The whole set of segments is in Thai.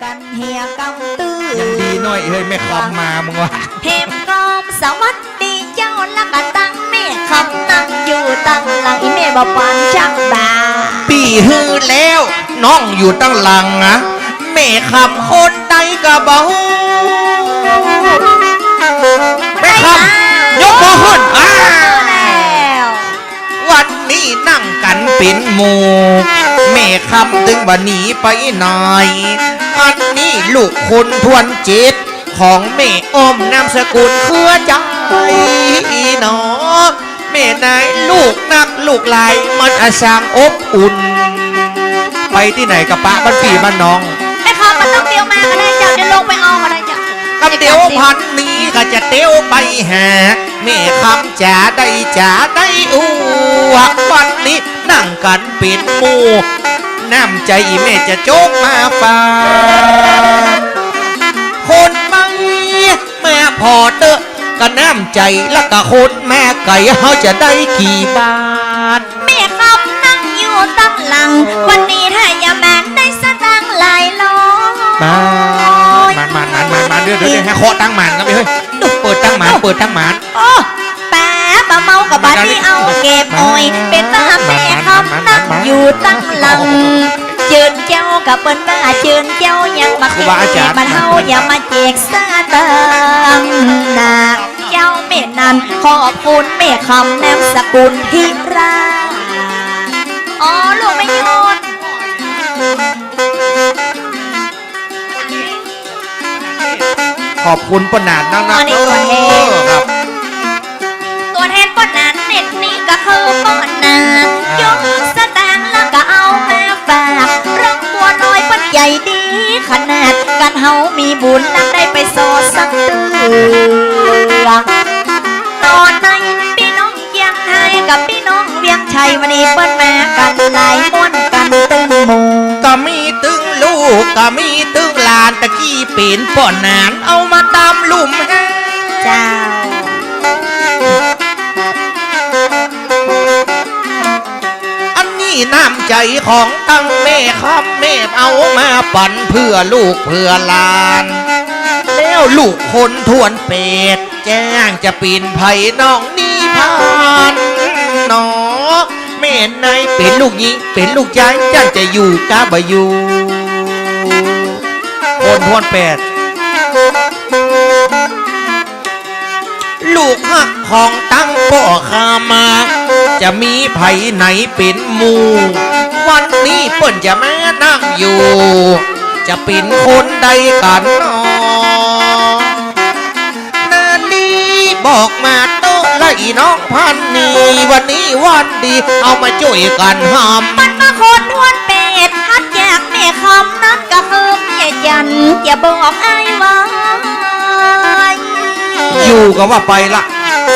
กันเฮียกำตื้อยังดีหน่อยเฮ้ยแม่คำมามึงวะเทมกรมสวัสดีเจ้าละกะตั้งแม่คำนั่งอยู่ตั้งหลังอีแม่บ่ปานจักบาปีฮือแล้วน้องอยู่ตั้งหลังนะแม่คำคนใดก็บ่แม่คำยกมือขึ้นวันนี้นั่งกันเป็นหมู่แม่คำถึงวันนี้ไปไหนอันนี้ลูกคนทวนจิตของแม่อ้อมนามสกุลเครือใจหนอแม่นายลูกนักลูกหลายมันอาสางอบอุ่นไปที่ไหนกับป้าบ้านพี่บ้านน้องแม่คำมันต้องเตียวมาก็ได้เจ้าจะลงไปเอาก็ได้เจ้ากับเตียวพันนี้ก็จะเตียวไปหาแม่คำจ๋าได้อู้วันนี้นั่งกันเป็นหมู่น้ำใจแม่จะโจกมาฝากคนไม่แม่พอเตอะก็น้ำใจแล้วก็คนแม่ไก่เขาจะได้กี่บาทแม่คำนั่งอยู่ตั้งหลังวันนี้ถ้าอย่าแมนได้สตังหลายร้อยมาเดี๋ยวให้เคาะตั้งหมันกันไปเฮ้ยเปิดตั้งหมันโอ้แป๊บเมากับบ้านที่เอาเก็บอ้อยเป็นบ้าแม่คำนั่งอยู่ตั้งหลังเจิญเจ้ากับเปิ้นบ้าเจิญเจ้ายังมาเก็บบ้านเฮาอย่ามาแจกซาตังนาเจ้าแม่นันขอบคุณแม่คำนามสกุลธิราอ๋อลูกไม่ยนขอบคุณปนานนักครับตัวแทนปนานเน็ตนี้ก็คือปนานยกสตางค์แล้วก็เอามาฝากรักบัวน้อยปันใหญ่ดีขนาดกันเฮามีบุญนักได้ไปโซสักตอนในพี่น้องยังไห้กับพี่น้องเวียงชัยวันนี้เปิ้นมากันหลายม้วนกันตึงหมู่ก็มีตึงลูกก็มีตึงหลานตะกี้เป็นป่อนนานเอามาตามลุ่มเจ้าอันนี้น้ำใจของตั้งแม่คำแม่เอามาปั่นเพื่อลูกเพื่อหลานแล้วลูกคนทวนเป็ดแจ้งจะปีนไผ่น้องนี่พานหนอแม่นายเป็นลูกหญิงเป็นลูกชายจ้างจะอยู่กาบอยู่คนทวนเป็ดลูกหักของตั้งป่อขามาจะมีไผ่ไหนเป็นหมู่วันนี้เปิ้นจะมานั่งอยู่จะเป็นคนใดกันนาลีบอกมาโต๊ะไล่น้องพันนี่วันนี้วันดีเอามาช่วยกันหอมมันมาคนทวนเป็ดฮัดอยากแม่คำนั้นก็คือแม่ยันอย่าบอกไอ้ว่าอยู่ก็ว่าไปละ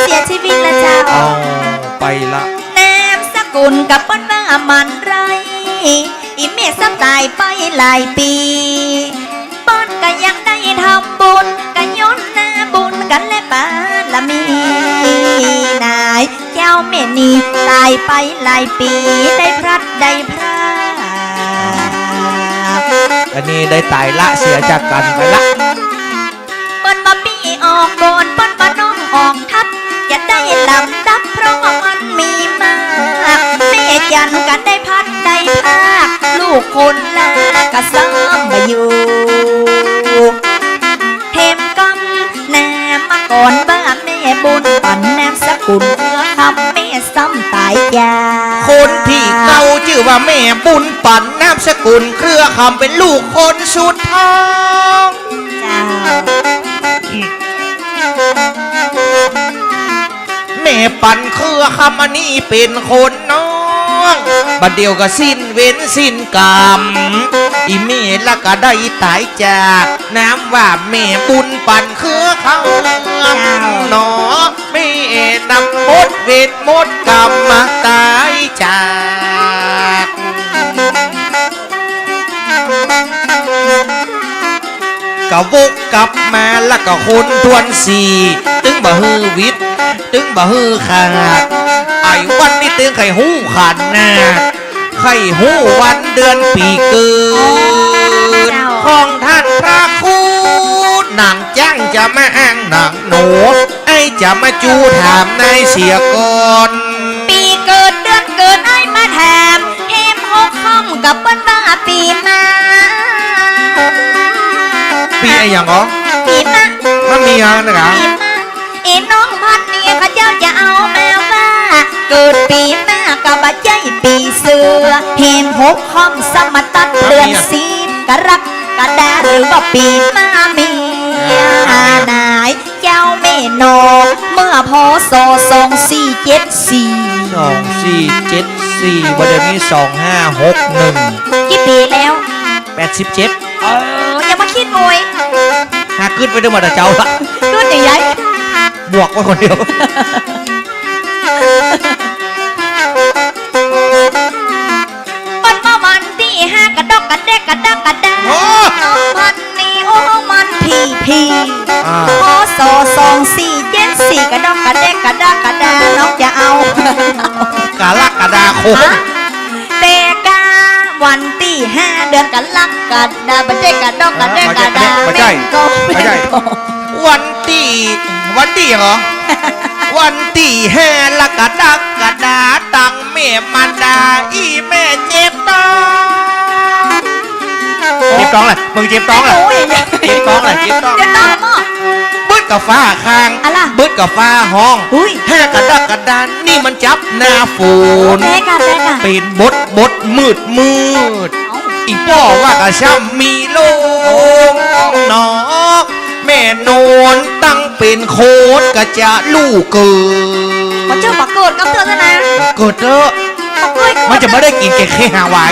เสียชีวิตละเจ้าไปละนามสกุลกับป้นว่ามันไรอีเมสตายไปหลายปีป้นก็ยังได้ทำบุญกันย้อนหน้าบุญกันและปาละมีนายเจ้าแม่นีตายไปหลายปีได้พลัดได้พระอันนี้ได้ตายละเสียจากกันไปละเปิ้นมาปีออกโกนเปิ้นมาน้องออกทับจะได้ลำดับเพราะมันมีมากแม่ยันกันได้พัดได้ภาคลูกคนละก็ซ้ำมาอยู่เทมกำแนมมาก่อนบ้าแม่บุญปั่นแนมสกุลเมื่อคำแม่ซ้ำตายยาคนที่เก่าชื่อว่าแม่บุญปั่นนามสกุลเครือคำเป็นลูกคนสุดท้องจ้าแม่ปั่นเครือคำอันนี้เป็นคนน้องบัดเดียวก็สิ้นเว้นสิ้นกรรมอีเมละก็ได้ตายจากน้ำว่าแม่บุญปั่นเครือคำหนอแม่นำหมดเวทหมดกรรมมาตายจากก็วกกลับมาแล้วก็คนทวนสี่ตึงบ่ฮือวิทย์ตึงบ่ฮือขาดไอ้วันนี้ตึงไข่หูขาดหน้าไข่หูวันเดือนปีเกิดของท่าน จะมาอ้างหนังหนูไอ้จะมาจูถามนายเสียก่อน ปีเกิดเดือนเกิดไอ้มาถามเฮมหกห้องกับเปิ้นว่าปีมา ปีไอ้อย่างเหรอ ปีมา มันมีอะไรนะ ปีมาไอ้น้องพันนี่ข้าเจ้าจะเอาแมวมาเกิดปีมากับบัจใจปีเสือเฮมหกห้องสมตัดเดือนสีกรักกระดาหรือว่าปีมามีนายเจ้าแม่นกเมื่อพศ2474 2474วันเดือนนี้2561กี่ปีแล้ว 87อย่ามาคิดงวย หาขึ้นไปด้วยมาแต่เจ้าละ รุ่นใหญ่ บวกไว้คนเดียว ๆมันมาวันที่5กระดกกระแดกกระดักกระดา โอ้ น้องพันนี่โอ้มันพี อ่า พศ2474กระดกกระแดกกระดักกระดาน้องจะเอา กาลักกระดาโคง แต่กาวันที่5เดือนกันลักกระดาบัจเจกระดกกระแดกกระดา ไม่ใช่ ไม่ใช่ วันที่เหรอ วันที่5ละกระดักกระดาตังแม่มันดาอีแม่เจ็บต้องเจ็บต้องเลยมึงเจ็บต้องเลยเจ็บต้องเลยเจ็บต้อง จะต้องมั้ง บึ้ดกับฟ้าคาง อะไร บึ้ดกับฟ้าห้อง อุ้ย 5กระดักกระดานนี่มันจับหน้าฝน แม่กัน เป็นบดมืดอีพ่อว่ากระช่ำมีโลงนอแม่นอนตั้งเป็นโคตรกระจะลูกเกิ มา ด เจ้าปากโกดกับเธอซะนะ เกิดเถอะ ปากโกด มันจะไม่ได้กินแกแค่หาไว้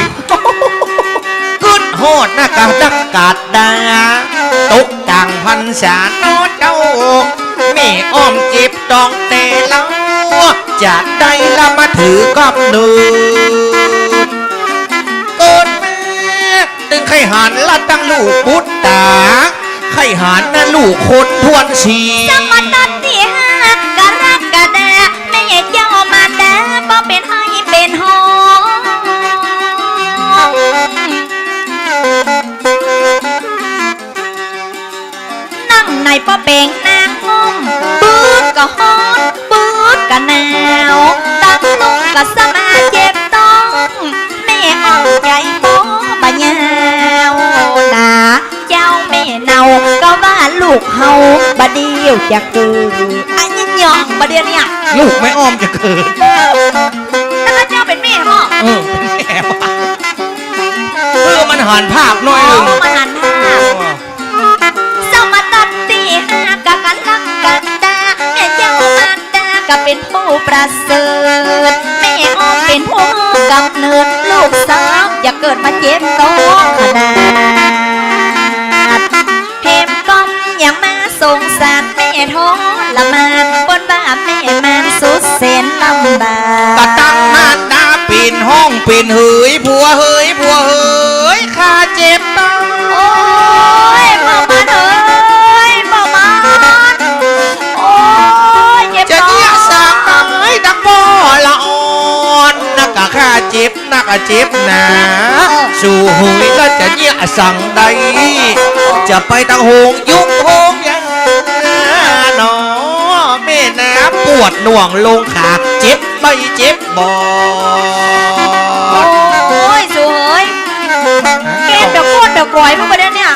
กึดโหดหน้ากาดักกาดดาตกต่างพันษาโนเจ้าแม่อ้อมเจ็บตองแต่เล่าจะได้ละมาถือกำเนิดเกิดมาตึงไข่หันละตั้งลูกพุทธาไข่หันน่ะลูกคนทวนชี สมตัดที่5กรกฎาแม่เจ้ามาดาบ่เป็นให้เป็นหองนั่งในป้อเป่งนางงมปืดก็ฮอนปืดก็หนาวตักลุกก็สมาเจ็บต้องแม่อ่อนใจบ่บะยาวนาเจ้าแม่เนาก็ว่าลูกเฮาบะเดียวจะเกิดอันนี้หย่องบะเดียวเนี่ย ลูกไม่อ้อมจะเกิด แล้วก็เจ้าเป็นแม่พ่อ เป็นแม่ว่ะมันหันภาพหน้อยหนึ่ง มาหันภาพเจ้ามาตัดตี5กะกันลักกันดาแม่เจ้ามันดาก็เป็นผู้ประเสริฐแม่อ้อมเป็นผู้กำเนิดลูกสาวอย่าเกิดมาเจ็บท้องขนาดเพมก้อมอย่ามาสงสารแม่ท้องละมานบนบ้าแม่มันสุดเส้นลำบาก กะตั้งมานดาปีนห้องปีนเฮยผัวเฮยข้าเจ็บต้อง โอ้ยบอกมาเถอะบอกมาโอ้ยเจ็บ จะ ท้อง เงียสางน้อยดังบ่อละอ่อนนักกะข้าเจ็บนักกะเจ็บหนาสู่หุยก็จะเงียสั่งใดจะไปตั้งหงยุกหงยังหนอแม่น้ำปวดหน่วงลงขาเจ็บไม่เจ็บบ่ โอ้ยสวยเกมเดี๋ยวโคตรเดี๋ยวกลอยพวกประเด็นเนี่ย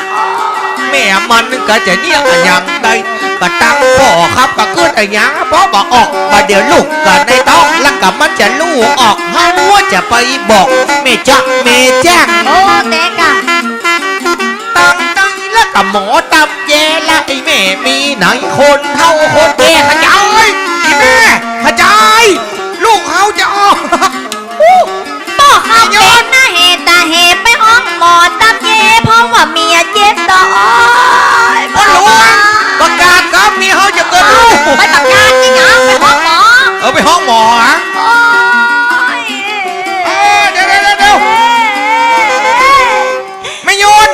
แม่มันก็จะเงียอย่างใดก็ตั้งพ่อครับก็เกิดไอ้หยังเพราะบอกออกมาเดี๋ยวลูกก็ในท้องแล้วก็มันจะลูกออกเฮาจะไปบอกแม่จักแม่แจ้ง โอ้เด็กอะ ตั้งใจแล้วก็หมอตำแยละไอ้แม่มีไหนคนเท่าคนแก่ขจายไอ้แม่ขจายลูกเขาจะออก ป้อข้าวเป็นหน้าเหตุตาเหตุไปห้องหมอตำเย่เพราะว่าเมียเจ็บต่อย ก็รู้ประกาศครับมีเขาจะเกิดลูก ไปประกาศนี่หยังไปห้องหมอ ไปห้องหมอฮะ โอ้ย เดี๋ยวไม่โยน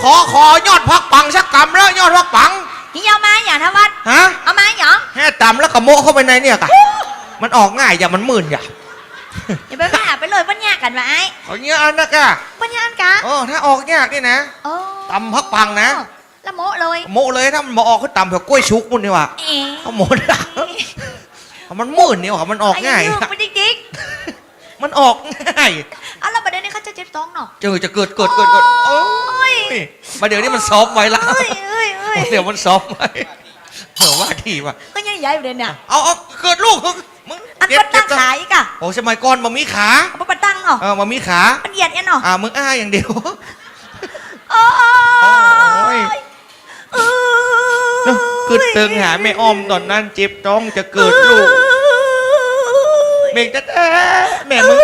ขอยอดพักปังสักกำแล้วยอดพักปัง นี่เอามาอย่างทวัด ฮะ เอามาอย่าง แห่ต่ำแล้วก็โมะเข้าไปในเนี่ยกะมันออกง่ายอย่ามันมื่นอย่า อย่าไปบ้าไปเลยปัญญากันไว้ เอาเงี้ยอันนะกะ ปัญญาอันกะ ถ้าออกยากนี่นะ โอ้ ตำพักปังนะ ละโมเลย โมเลยถ้ามันมาออกก็ต่ำแบบกล้วยชุกมุ่นนี่ว่ะ เอ๊ะ เอาโมได้มันมื่นนี่ว่ะมันออกง่าย ไอ้ไม่ได้กิ๊ก มันออกง่าย เอาแล้วประเดี๋ยวนี้เขาจะเจ็บท้องเนาะ จะเกิดโอ้ยมาเดี๋ยวนี้มันซ้อมไว้ละ เอ้ย เดี๋ยวมันซ้อมไว้ว่าทีว่ะ ก็ยังใหญ่อยู่เลยเนี่ย เอาเกิดลูกมึง อันปัดตั้งขายกะ โอ้สมัยก่อนมันมีขา เอาปัดตั้งเนาะ มันมีขา มันเหยียดเอ็นเนาะ มึงอ้าอย่างเดียว โอ้ย คือตึงหาแม่อ้อมตอนนั้นเจ็บท้องจะเกิดลูกเมงจะแม่มึง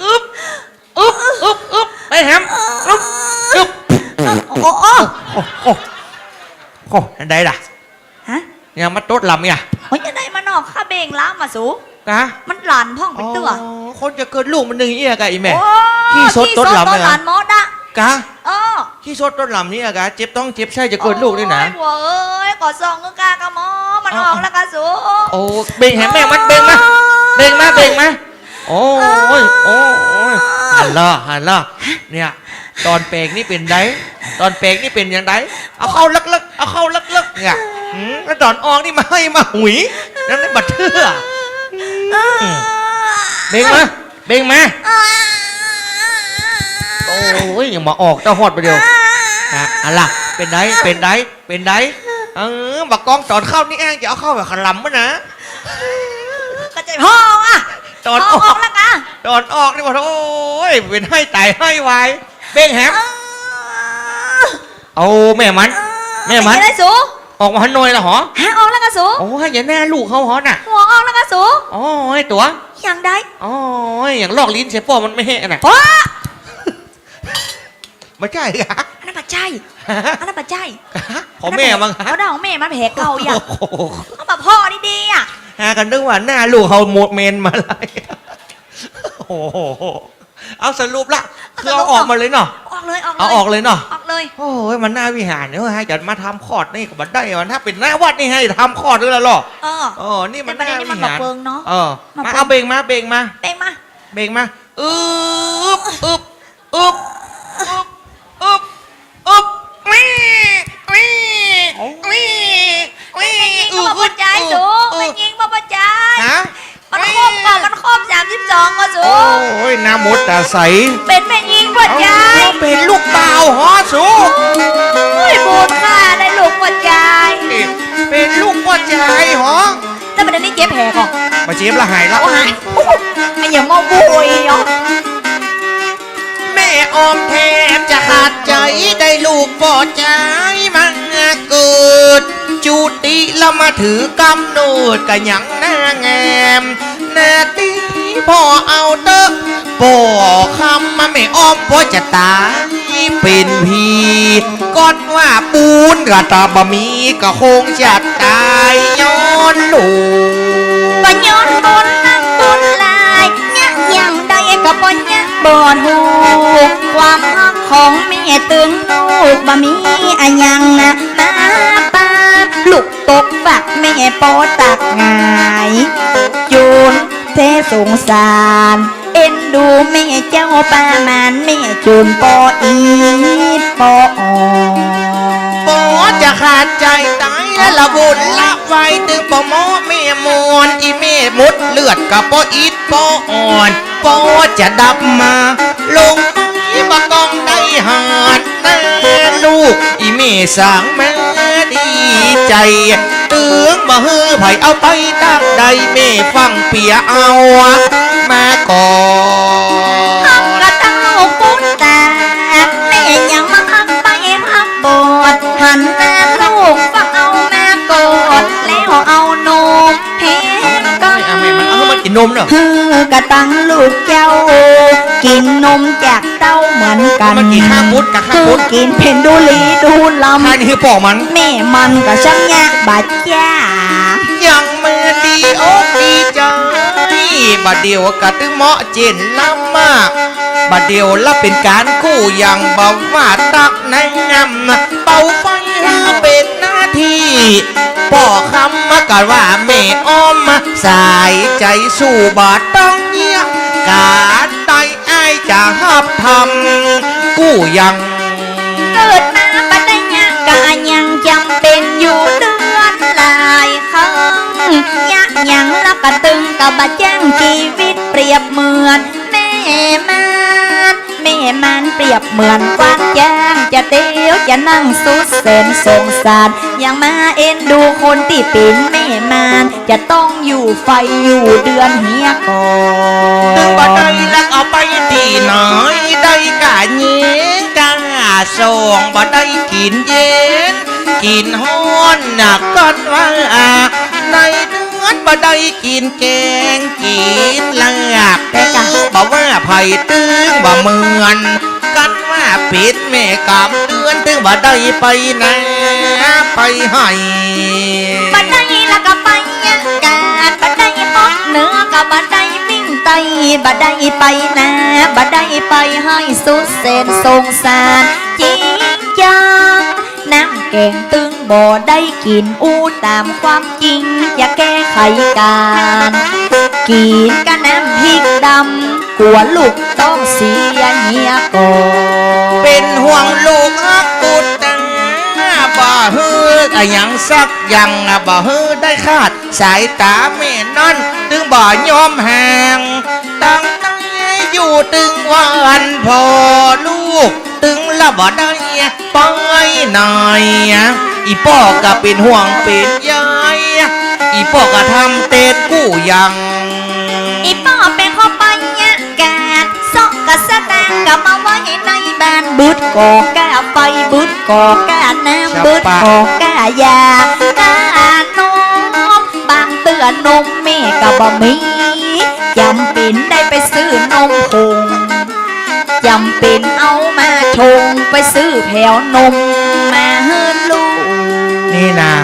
อึ๊บไปแฮมอึ๊บ โอ้ โอ้ได้ด่ะ ฮะ เนี่ยมาโต๊ดลำเนี่ย โอ้ยยังไงมาเนาะข้าเบงล้ามาสู นะ มันหลานพ่องเป็นตัว คนจะเกิดลูกมันหนึ่งเอี้ยกะอีแม่ โอ้ ขี้ซดต้นลำ ขี้ เลย หลานมอดอะ กะ เออ ขี้ซดต้นลำนี่อะกะเจ็บต้องเจ็บใช่จะเกิดลูกด้วยนะ โอ้ยหัวเอ้ยกอดซองก็กากะหมอมันออกแล้วกะสู โอ้เบ่งแหมแม่มันเบ่งมาโอ้ยหันละเนี่ยตอนเปกนี่เป็นไดตอนเปกนี่เป็นอย่างไดเอาเข้าลึกเนี่ยแล้วตอนออกนี่มาให้มาหุยนั่นไม่บัดเทื่อเบ่งมาโอ้ยยังมาออกเจ้าฮอดไปเดียวอะไรเป็นไดบักกองตอนเข้านี่แองจะเอาเข้าแบบขลำมั้ยนะ กระจายห้องอะ ตอนอ อ อ อก กแล้วกะ ตอนออกนี่บอกโอ้ยเป็นให้ตายให้วายเบ้งแฮมเอาแม่มันยังไงสู ออกมาฮันนอยละหรอ ฮะออกแล้วกะสู โอ้ยอย่าแน่ลูกเขาหอน่ะ หัวออกแล้วกะสู โอ้ยตัว อย่างใด โอ้ยอย่างลอกลิ้นเสียป้อมันไม่แห้งน่ะ ว้า ไม่ใช่กะ อันนั้นปัจจัยของแม่มั้งฮะ เขาได้ของแม่มาแผลเก่าอย่างเขาแบบพ่อดีๆอ่ะ กันนึกว่าหน้าลูกเขาโมเมนมาอะไรโอ้โหเอาสรุปละคือเอาออกมาเลยเนาะ เอาออกเลยเนาะ ออกเลย โอ้ยมันหน้าวิหารเนี่ยให้จัดมาทำคอร์ดนี่ก็บัดได้มันถ้าเป็นหน้าวัดนี่ให้ทำคอร์ดด้วยละหรอนี่มันหน้าวิหารมาเอาเบงมาเป่งมาอึบก็มาปัจจัยสูมันยิงมาปัจจัย ฮะ มันครบก่อนมันครบ32ก็สู โอ้ยน้ำมดตาใส เป็นแม่ยิงปัจจัย เป็นลูกเบาหอสู บูดค่าได้ลูกปัจจัย เป็นลูกพ่อใจหอ แล้วมันนี่เจ็บแผลก่อน มาเจ็บละหายแล้ว โอ้หายไอ้อย่ามาบุยเนาะ แม่ออมแทบจะขาดใจได้ลูกพ่อใจมันเกิดจุติแล้วมาถือกำเนิดกะยังหน้างามหน้าตีพ่อเอาเตอะพ่อคำมาแม่ออมพ่อจะตายเป็นพีก้อนว่าปูนกะตาบะมีก็คงจะตายย้อนลูก ก็ย้อนบนนั่งบนลายยังได้กับบ่ยังบ่หูความรักของแม่ตึงลูกบ่มีอะยังนะมาป้าลูกตกฝักแม่ปอตักงายจูนเทสงสารเอ็นดูแม่เจ้าป้ามานแม่จูนปออีปออ ปอจะขาดใจตายและละบุญละไฟตึงปอหมอแม่มวนอีแม่มดเลือดกับปออิดปออ่อนปอจะดับมาลงไปบะกองได้หาดแน่ลูกอีแม่สางแม่ดีใจตึงบ่ฮือไผเอาไปตักใดแม่ฟังเปียเอามาก่อน หักกระเต้าปุ้นตาแม่ยังมาหักไปหักบดหันหน้าลูกฟังเอาแม่กดแล้วเอานมเพนก็ แม่มันเอามากินนมเนอะ ฮือกระตังลูกเจ้า กินนมจากเต้าเหมือนกัน มันกินข้าวพุทธกับข้าวพุทธ กินเพนดูลีดูล ใช่นี่คือปอกมัน ำแม่มันก็ช่างยากบาดจ้า ยังมือดีอกดีใจบัดเดียวกะตึงเหมาะเจนล้ำมากบัดเดียวละเป็นการคู่อย่างเบาว่าตักในงำเป่าไฟเป็นหน้าที่ป่อคำมากันว่าแม่อ้อมสายใจสู้บาดต้องเยี่ยการใดไอ้จะหับทำกู้ยัง เกิดมาบัดได้ ยังละกะตึงกับบะแจ้งชีวิตเปรียบเหมือนแม่มันเปรียบเหมือนกวางแจ้งจะเตียวจะนั่งสุดเสนสงสารยังมาเอ็นดูคนที่เป็นแม่มันจะต้องอยู่ไฟอยู่เดือนเฮียก่อน ตึงบ่ได้แล้วเอาไปที่ไหนได้กะเย็นกะส่งบ่ได้กินเย็นกินฮ้อนน่ะก่อนว่าในเดือนบ่ได้กินแกงกินลาบแต่กะบ่ว่าไผ่ตึงบ่เหมือนกันว่าปิดแม่กำเดือนตึงบ่ได้ไปนะไปให้ บัดได้ละก็ไปยะกาดบัดได้พบเนื้อกับบัดได้มิ่งไตบัดได้ไปนะบัดได้ไปให้สุดเสนสงสารจริงจังน้ำแกงตึงบ่ได้กินอู้ตามความจริงอย่าแก้ไขการกินกะน้ำพริกดำกลัวลูกต้องเสียเหียก่อน เป็นห่วงลูกอักกุดแต่บ่ฮืออะหยังสักอย่างบ่ฮือได้คาดสายตาแม่นั่นตึงบ่ยอมห่างตั้งใจอยู่ตึงวันพอลูกตึงละบ่ได้ไปไหนอีพ่อก็เป็นห่วงเป็นใยอีพ่อก็ทำเต็ดกู้ยัง อีป้อเป็นข้อไปยะกาดซอกกะสะแตงกะมาไว้ในบ้านบุดก่อกะไฟบุดก่อกะน้ำบุดก่อกะยากะนมบางเตือนนมแม่กะบ่มีจำเป็นได้ไปซื้อนมผงจำเป็นเอามาชงไปซื้อแผ่วนมมาให้ลูก นี่นะ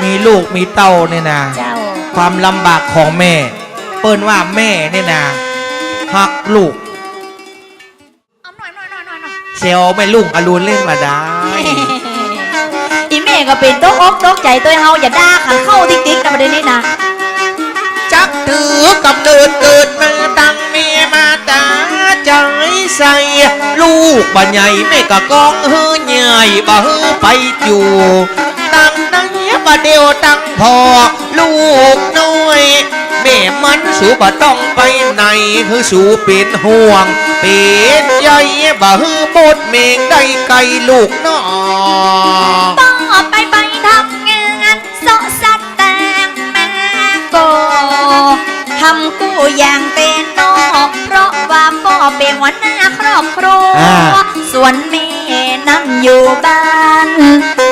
มีลูกมีเต้าเนี่ยนะ เจ้า ความลำบากของแม่ เปิ้นว่าแม่เนี่ยนะฮักลูก เอาหน่อย เซลไม่ลุงอรุณเล่นมาได้ อีแม่ก็เป็นตกอกตกใจตัวเฮาอย่าด่าขันเข้าติ๊กๆนะประเด็นนี้นะ จักถือกับเกิดมาตั้งเมียมาตาใจใส่ลูกบ่ใหญ่แม่ก็กองฮือใหญ่บ่ฮือไปอยู่ตั้งนั้นบ่เดียวตั้งพอลูกน้อยแม่มันสูบ่ต้องไปไหนคือสูเป็นห่วงเป็นใยบ่ฮือหมดเมงได้ไกลลูกน้อ ป้อไปทำงานโซสัตแตงมาโกทำกู้อย่างเต็นนอกเพราะว่าพ่อเป็นหัวหน้าครอบครัวส่วนแม่นั่นอยู่บ้าน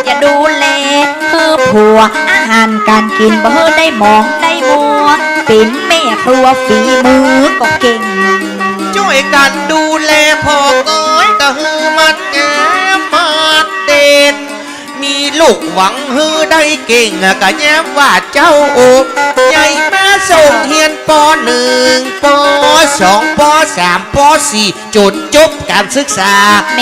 อย่าดูแลเพื่อผัวอาหารการกินบ่ได้มองได้มัวเป็นแม่ครัวฝีมือก็เก่ง ช่วยกันดูแลพ่อก้อยก็ฮือมันงามมาเด่นมีลูกหวังฮือได้เก่งก็แย้มว่าเจ้าอกใหญ่มาส่งเฮียนปหนึ่งปสองปสามปสี่จนจบการศึกษา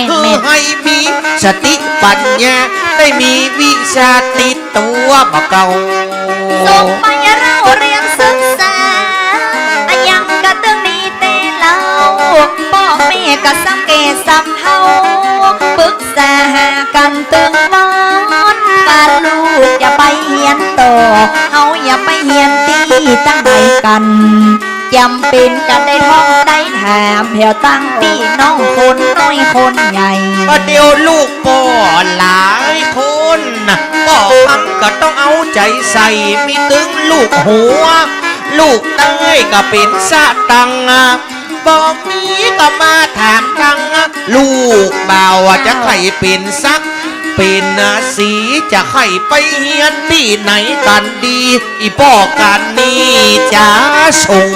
เพื่อให้มีสติปัญญาได้มีวิชาติดตัวบ่เก่า ส่งไปเราเรียนศึกษาอะยังกะตึงดีแต่เราพ่อแม่ก็สังเกตสัมเฮาปรึกษาหากันตึงมอนปานลูกอย่าไปเฮียนต่อเฮาอย่าไปเฮียนตีตั้งใดกันจำเป็นกันได้ท่องได้ถามแผ่วตั้งพี่น้องคนน้อยคนใหญ่ ประเดี๋ยวลูกป่อหลายคนป่อพังก็ต้องเอาใจใส่มีตึงลูกหัว ลูกเต้ยก็เป็นสะตังบอกมีก็มาถามตังลูกบ่าวจะใครเป็นซัก เป็นสีจะใครไปเฮียนที่ไหนกันดีอีป่อกันนี่จะส่ง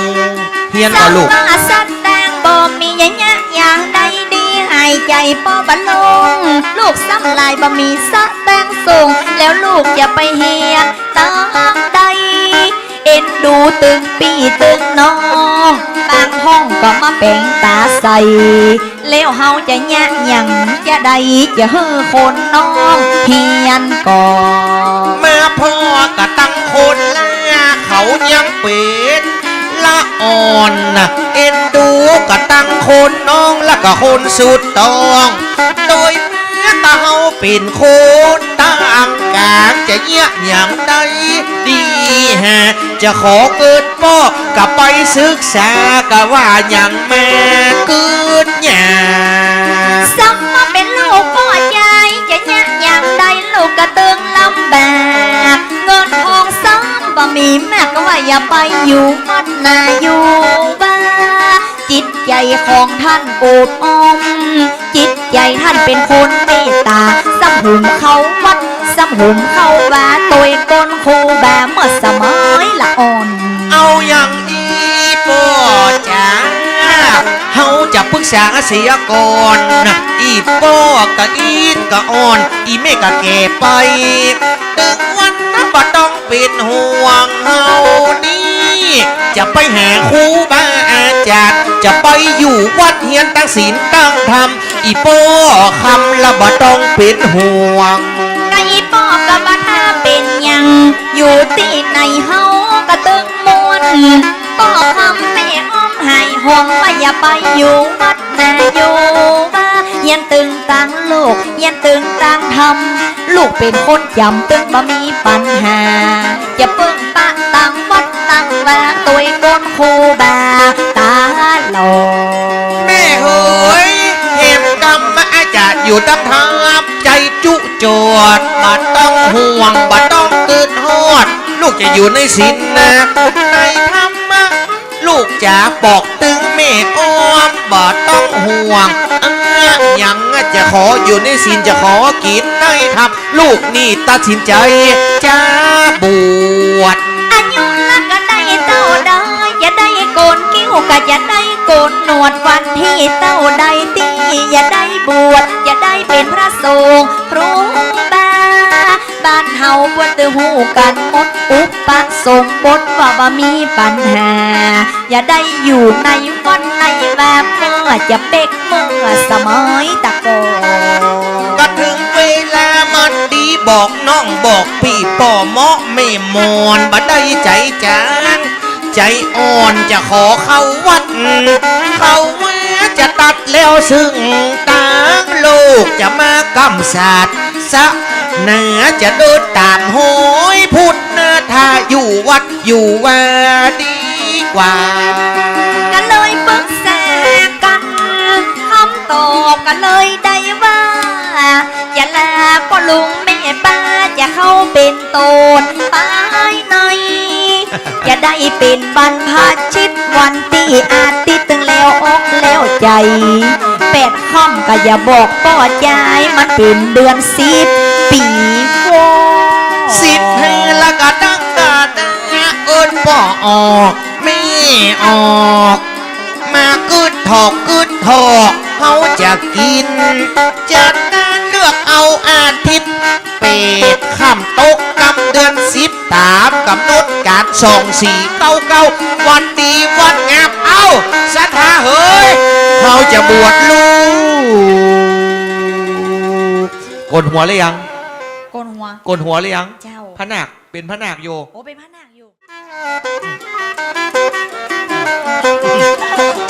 เฮียนกับลูก สัตว์แดงบ่มียะยะอย่างใดดีหายใจป้อบลงลูกซ้ำลายบ่มีสัตว์แดงส่งแล้วลูกอย่าไปเฮียนตั้งใดเอ็นดูตึงปีตึงน้องบางห้องก็มาแป่งตาใสแล้วเฮาจะยะหยังจะใดจะฮือคนน้องเฮียนก่อน เมื่อพ่อก็ตั้งคนละเขายังเป็นละอ่อนเอ็นดูก็ตั้งคนน้องและก็คนสุดตองโดยเมื่อตาเฮาเป็นคนต่างกางจะเยี่ยอย่างใดดีฮะ จะขอเกิดพ่อกะไปศึกษากะว่าอย่างแม่เกิดอย่าง ซ้ำมาเป็นลูกพ่อใจจะยากอย่างใดลูกกระเตืองลำบากเงินทองซ้ำบ่มีแม่ก็ว่าอย่าไปอยู่วัดนาอยู่บ้านจิตใจของท่านโอดออมจิตใจท่านเป็นคนเมตตาซ้ำหุ่มเขาวัดซ้ำหุ่มเข้าบาตัวกนครูบาเมื่อสมัยละอ่อน เอาอย่างอีพ่อจ๋าเฮาจะปรึกษาเสียก่อนอีพ่อกะอีนกะอ่อนอีแม่กะแก่ไปตึงวันนั้นบ่ต้องเป็นห่วงเฮานี่จะไปหาครูบาอาจารย์จะไปอยู่วัดเฮียนตั้งศีลตั้งธรรมอีพ่อคำละบ่ต้องเป็นห่วง ไก่ปอกกะบะทาเป็นหยังอยู่ที่ไหนเฮากะตึงมวนปอกคำแม่อ้อมให้ห่วงว่าอย่าไปอยู่วัดนาอยู่บ้ายันตึงตังลูกยันตึงตังทำลูกเป็นคนจำตึงบ่มีปัญหาจะเพิ่งปะตังวัดตังวาตัวกนครูบาตาหลอ แม่เฮ้ยเห็นกรรมอาจารย์อยู่ตั้งทับใจจุจวดบัดต้องห่วงบัดต้องเกิดฮอด ลูกจะอยู่ในศีลนะในธรรมะลูกจะบอกตึงแม่อ้อมบัดต้องห่วงยังจะขออยู่ในศีลจะขอกินในธรรมลูกนี่ตัดสินใจจะบวช อายุละก็ได้เต้าได้อย่าได้โกนกิ้วก็อย่าได้โกนหนวดวันที่เต้าใดตีอย่าได้บวชอย่าได้เป็นพระสงฆ์ครูบาบ้านเฮาบ่ตือหูกันหมดอุปสมบทว่าบ่มีปัญหาอย่าได้อยู่ในวัดในแบบเมื่อจะเป๊กเมื่อสมัยตะโกน ก็ถึงเวลามันดีบอกน้องบอกพี่ป่อเมาะไม่มอนบ่ได้ใจจางใจอ่อนจะขอเข้าวัด เข้าว่าจะตัดแล้วซึ่งต่างโลกจะมากำศาสตร์สะเนื้อจะเดินตามโหยพุทธถ้าอยู่วัดอยู่ว่าดีกว่า ก็เลยปรึกษากันคำตอบก็เลยได้ว่าอย่าลาพ่อลุงแม่ป้าจะเข้าเป็นโตนภายในอย่าได้เป็นบรรพชิตวันที่อาทิตย์ตึงแล้วออกแล้วใจ8 ค่ำก็อย่าบอกป้อใจมันเป็นเดือน10 ปีวอ สิบให้ละกะดังกะดังเอิ้นป่อออกไม่ออกมากึดถอกกึดถอกเขาจะกินจะได้เลือกเอาอาทิตย์เป็ดข้ามตกกำเดือน10ตามกำหนดการ2499วันดีวันงามเอาสัทธาเฮ้ยเขาจะบวชลูกกดหัวเลยยัง โกนหัว กดหัวเลยยัง เจ้า พระนาคเป็นพระนาคโย โอ้เป็นพระนางอยู่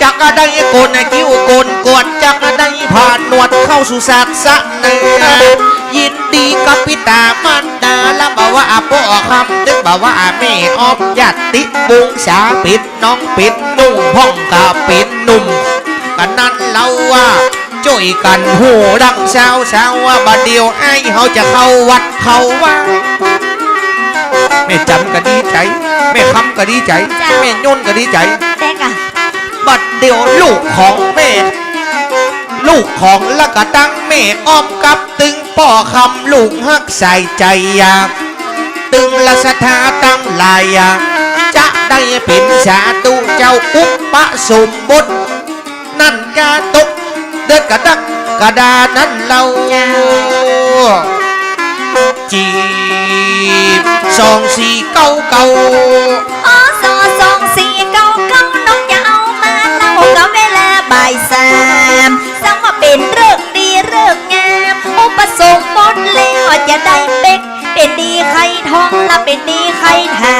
จักกะได้โกนในคิ้วโกนกวดจักกะได้ผ่านหนวดเข้าสู่ศาสนายินดีกับพิตามันดาและบ่าวว่าพ่อคำนึกบ่าวว่าแม่ออมญาติบุงสาปิดน้องปิดนุ่งห้องกะปิดนุ่มกันนั้นเล่าว่าช่วยกันหูดังสาวว่าบัดเดียวไอ้เขาจะเข้าวัดเข้าว่าแม่จำก็ดีใจแม่คำก็ดีใจแม่ย่นก็ดีใจ แต่กะ บัดเดียวลูกของแม่ลูกของละกะตั้งแม่อ้อมกับตึงป่อคำลูกฮักใส่ใจอยากตึงละสถาตั้งลายจะได้เป็นสาธุเจ้าอุปสมบทนั่นกาตกเดินกระดักกระดานั้นเราจีบ2499อ๋อ2499น้องจะเอามาเล่ากับเวลาบ่าย3ซ้ำว่าเป็นเรื่องดีเรื่องงามอุปสมบทแล้วจะได้เป็กเป็นดีใครท้องและเป็นดีใครถา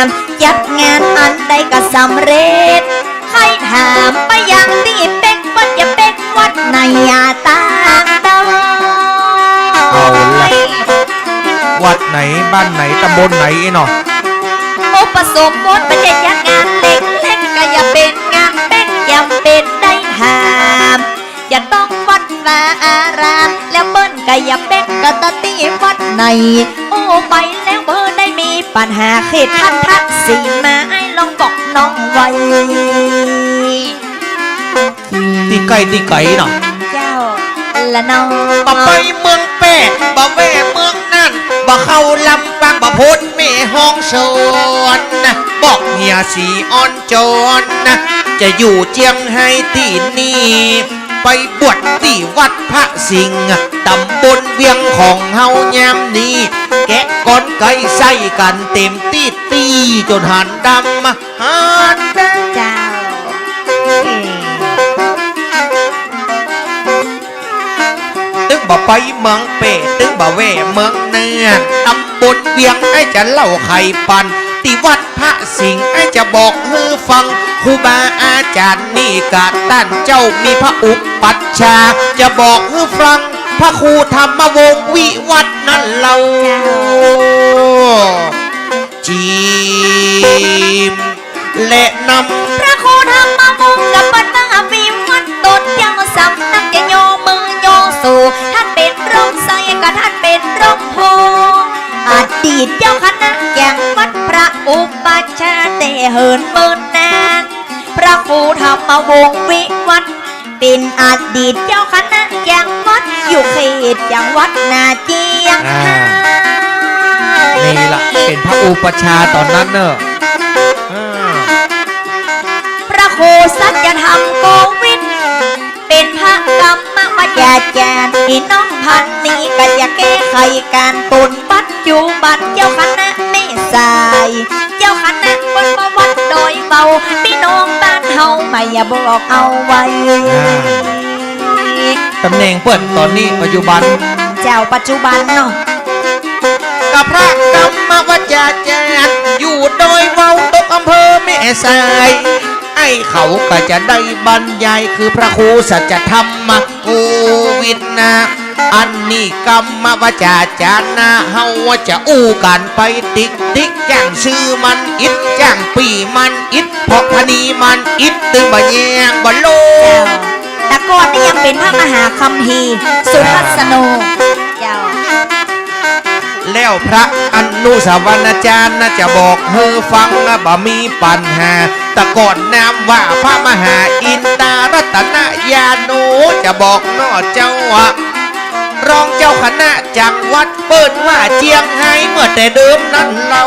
มจัดงานอันใดก็สำเร็จใครถามไปยังที่เป็กวัดอย่าเป็กวัดในยาตางดาว เอาละ วัดไหนบ้านไหนตำบลไหนเนาะ อุปส สมมติไม่ใช่จัดงานเล็กเล็กก็อย่าเป็นงานเป็นจำเป็นได้ห้ามจะต้องวัดวาอารามแล้วเบิ้นก็อย่าเป็นกะตะตีวัดในโอ้ไปแล้วเบอร์ได้มีปัญหาเขตท่านทักสีมาไอ้ลองบอกน้องไว้ ตีไก่เนาะ เจ้าละน้อง บ่ไปเมืองแป้บ่แว่เมืองนั่นบ่เข้าลำปางบ่พ้นแม่ห้องสวนนะบอกเฮียสีอ่อนโจรนะจะอยู่เจียงไฮ้ที่นี่ไปบวชที่วัดพระสิงห์ตำบลเวียงของเฮายามนี้แกะก้อนไก่ใส่กันเต็มตีจนหันดำหันแดง เจ้า ตึงบ่ไปเมืองเป้ตึงบ่แว่เมืองเนื้อตำบลเวียงไอ้จะเล่าไข่ปันที่วัดพระสิงห์ไอ้จะบอกฮือฟังครูบาอาจารย์นี่กะต้านเจ้ามีพระอุปัชฌาย์จะบอกฮือฟังพระครูธรรมวงศ์วิวัฒน์นั่นเราจีมและนำ พระครูธรรมวงศ์กับปัตตาวิวัฒน์ตนยังสำนักจะโยมือโยสู่ท่านเป็นร่มใสกับท่านเป็นร่มโพอดีตเจ้าคณะอย่างวัดพระอุปัชฌาย์แต่เหินเมินนานพระครูธรรมวงศ์วิวัฒน์เป็นอดีตเจ้าคณะอย่างวัดอยู่เขตจังหวัดนาเจียงไฮ้ นี่ล่ะเป็นพระอุปชฌาย์ตอนนั้นเนอะ พระครูสัจธรรมโกวิทเป็นพระกรรมวิทยาจารย์ที่น้องพันนี้ก็จะแก้ไขการตนปัจจุบันเจ้าคณะไม่สาย เจ้าคณะบนมาวัดโดยเบาพี่น้องบ้านเฮาไม่อย่าบอกเอาไว้ ตำแหน่งเปิดตอนนี้ปัจจุบัน เจ้าปัจจุบันเนาะ กับพระกรรมวิทยาจารย์อยู่โดยเว้าตกอำเภอแม่สายไอ้เขาก็จะได้บรรยายคือพระครูสัจธรรมโกวิทนะอันนี้กรรมวิทยาจารย์นะเฮาจะอู้กันไปติ๊กจ้างชื่อมันอิดจ้างปีมันอิดเพราะพนีมันอิดตึงบะแยงบะโล แต่ก่อนนี่ยังเป็นพระมหาคัมภีร์สุทัศโนเจ้า แล้วพระอนุสาวรจารย์น่าจะบอกเฮอฟังนะบ่มีปัญหาแต่ก่อนนามว่าพระมหาอินตารัตนญาโนจะบอกนอเจ้าวะรองเจ้าคณะจังหวัดเปิ้นว่าเจียงไฮ้เมื่อแต่เดิมนั้นเรา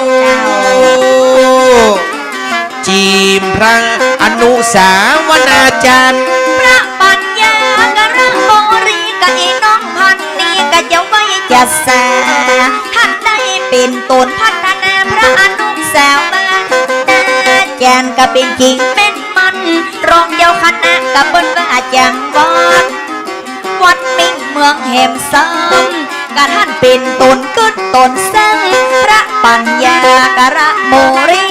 จีมพระอนุสาวนาจารย์ พระปัญญากระโมรีกะอีน้องพันนี้กะจะไว้จะสาท่านได้เป็นตนพัฒนาพระอนุสาวนาจารย์ก็เป็นจริงเป็นมันรองเจ้าคณะกับเปิ้นว่าจังวัดมิ่งเมืองแหมซ้ำกะท่านเป็นตนกึดตนสร้างพระปัญญากระโมรี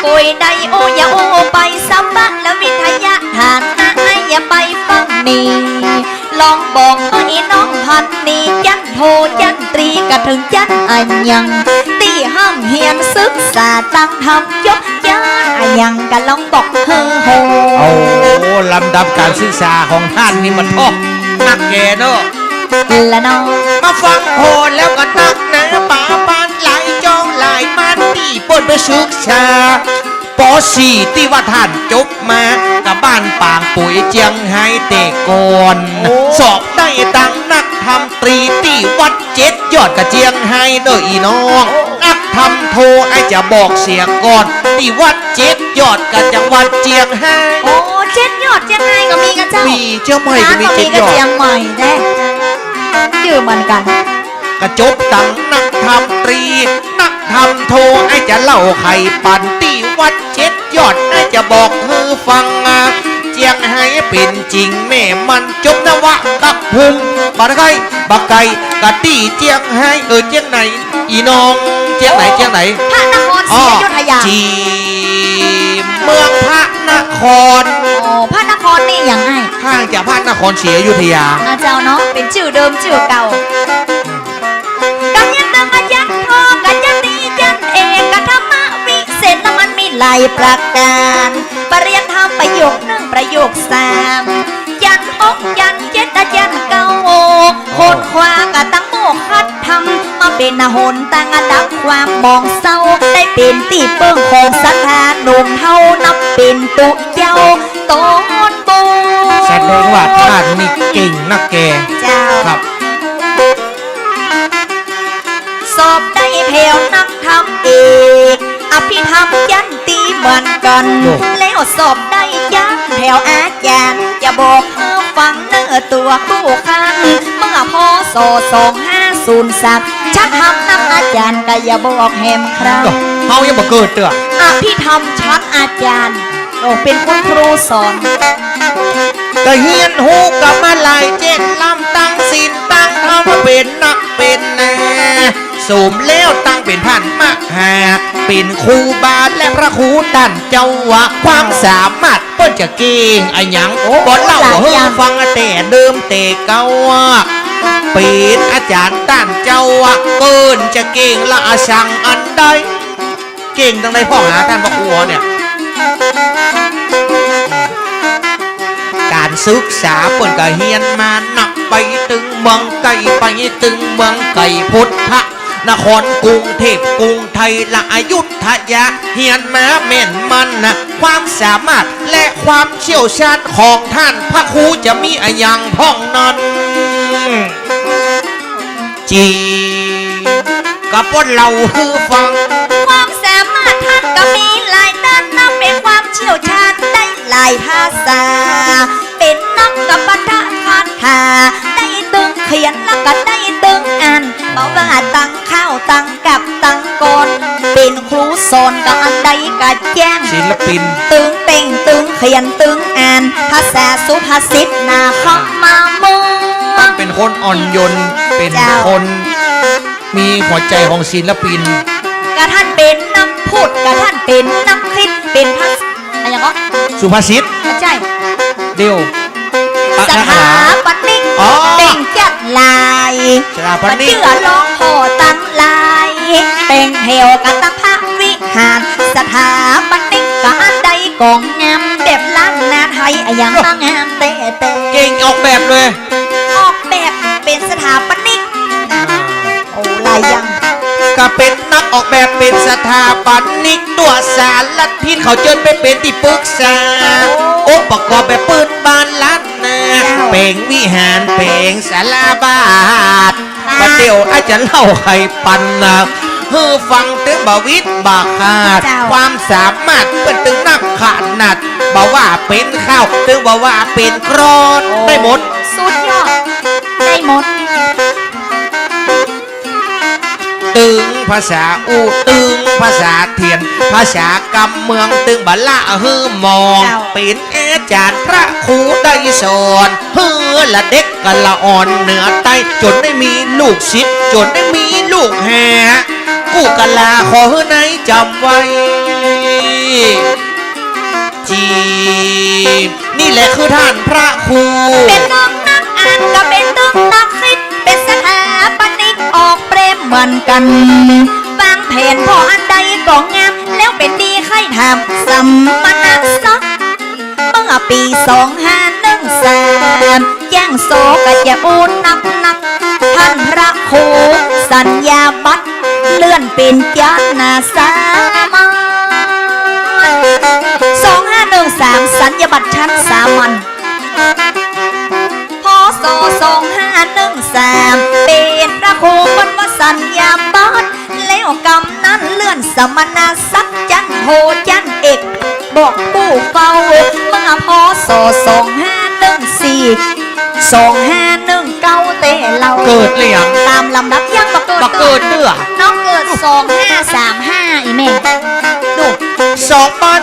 ป่วยใดโออย่าโอไปสัมบัติและวิทยาฐานนะอย่าไปฟังนี่ลองบอกไอ้น้องพันนี่จันโทจันตรีก็ถึงจันอันยังตีห้ามเฮียนศึกษาตั้งทำยกจ้าอันยังก็ลองบอกเฮ้โห โอ้ลำดับการศึกษาของท่านนี่มันท้องนักแกเนอะ ละน้อง มาฟังโหแล้วก็นักหนาป่าปานหลายจองหลายมันที่ปนไปศึกษาปอสี่ที่ว่าท่านจบมากับบ้านปางปุ๋ยเจียงไฮ้เตะก่อนสอบได้ตังนักทำตรีที่วัดเจ็ดยอดกระเจียงไฮ้เด้ออีน้องนักทำโทไอจะบอกเสียก่อนที่วัดเจ็ดยอดกระจังหวัดเจียงไฮ้ โอ้เจ็ดยอดเจียงไฮ้ก็มีกันเจ้า มีเจ้าใหม่ก็มี ก็ เจ็ มี ด กัน ยอด เจียงใหม่แน่ชื่อเหมือนกัน กระจบตังนักทำตรีนักทำโทไอจะเล่าไข่ปั่นตีวัดเจ็ดยอดไอจะบอกฮือฟังเจียงไฮ้เป็นจริงแม่มันจบนวะกับพุงบักไก่บักไก่กะตีเจียงไฮ้เจียงไหนอีน้องเจียงไหนเจียงไหน พระนครศรีอยุธยา จีเมืองพระนคร โอ้พระนครนี่อย่างไง ข้างจากพระนครศรีอยุธยา อาเจ้าเนาะเป็นชื่อเดิมชื่อเก่า หลายประการปรริยนทำประโยค1ประโยค3ยัน6ยัน7ยัน9คนขวากะตั้งโมคัดทำมาเป็นหนตั้งดับความมองเศร้าได้เป็นตีเปิ้งของศรัทธาหนุ่มเฮานับเป็นตุเย้าต้นบุ แสดงว่าท่านนี่เก่งนะแก เจ้า ครับ สอบได้แผ่วนักทำเอกอภิธรรมยันตีเหมือนกัน แล้วสอบได้ยันแผ่วอาจารย์จะบอกเธอฟังเนื้อตัวคู่คันเมื่อพศ2503ชักทำนักอาจารย์ก็อย่าบอกแหมครั้ง เฮายังบ่เกิดเด้อ อภิธรรมชั้นอาจารย์โอ้เป็นคุณครูสอน ก็เฮียนหูกับมาลาย7ลำตั้งศีลตั้งธรรมเป็นนักเป็นนาสมแล้วตั้งเป็นพันมหาเป็นครูบาและพระครูตันเจ้าวะความสามารถเปิ้นจะเก่งอะหยังบ่เล่าเฮ้ฟังแต่เดิมแต่เก่าเป็นอาจารย์ตันเจ้าวะเกินจะเก่งละอาชังอันใดเก่งตั้งใดพ่อหาท่านพระครูเนี่ยการศึกษาเปิ่นก็เฮียนมานักไปตึงเมืองไก่ไปตึงเมืองไก่พุทธนครกรุงเทพกรุงไทยละอยุธยาเฮียนมาแม่นมันนะความสามารถและความเชี่ยวชาญของท่านพระครูจะมีอะยังพ่องนั้นจีกับพวกเราคือฟัง ความสามารถท่านก็มีหลายด้านนับเป็นความเชี่ยวชาญได้หลายภาษา เป็นนักกับปะทะคาถาได้ตึงเขียนแล้วก็ได้ตึงอ่านบอกว่าตั้งข้าวตั้งกับตั้งกอนเป็นครูสอนก็อันใดก็แจ้ง ศิลปิน ตึงเต่งตึงเขียนตึงอ่านภาษาสุภาษิตนาคำมามุง ท่านเป็นคนอ่อนโยนเป็น เจ้า คนมีหัวใจของศิลปิน กะท่านเป็นนักพูดกะท่านเป็นนักคิดเป็นภาษาอะไรอย่างก็ สุภาษิต ใช่ เดียว สถาปนิก อ๋อ แต่งจัดลาย สถาปนิก เชื่อร้องโหตั้งลายแต่งแถวกันตั้งพระวิหารสถาปนิกกะอันใดกองงามแบบล้านนาไทยอะอย่างตั้งงามแต่ เก่งออกแบบเลย ออกแบบเป็นสถาปนิกโอ้ลายยัง ก็เป็นนักออกแบบเป็นสถาปนิกตัวสารลัดทิศเขาเจิญไปเป็นที่ปรึกษาองค์ประกอบแบบปืนบานล้านนาเป่งวิหารเป่งศาลาบาทประเดี๋ยวอาจจะเล่าใครปันนะเฮ้อฟังถึงบาวิทบาขาดความสามารถเป็นถึงนักขาดนัดบอกว่าเป็นข้าวถึงบอกว่าเป็นกรอนได้หมด สุดยอดได้หมด ตึงภาษาอูตึงภาษาเทียนภาษากำเมืองตึงบะละฮือมองเป็นอาจารย์พระครูได้สอนเฮือละเด็กกะละอ่อนเหนือใต้จนได้มีลูกศิษย์จนได้มีลูกแห่กูกะลาขอเฮือไหนจำไว้จีนี่แหละคือท่านพระครู เป็นตึงนักอ่านก็เป็นตึงนักคิดเป็นสถาปนิกออกเปรมเหมือนกันวางแผนพออันใดก็งามแล้วเป็นดีใครทำสัมมนาสักเมื่อปี2513แย่งโซกะจะอูนนักท่านพระครูสัญญาบัตรเลื่อนเป็นจานาสามัญ2513สัญญาบัตรชั้นสามัญพศ2513เป็นพระครูบรรพสัญญาบัตรแล้วกำนั้นเลื่อนสมณศักดิ์จันโทจันเอกบอกผู้เฝ้าเมื่อพศ2514 2519เตเรา เกิดหรือยัง ตามลำดับยังบัก บักเกิดเด้อ น้องเกิด2535อีแม่ดู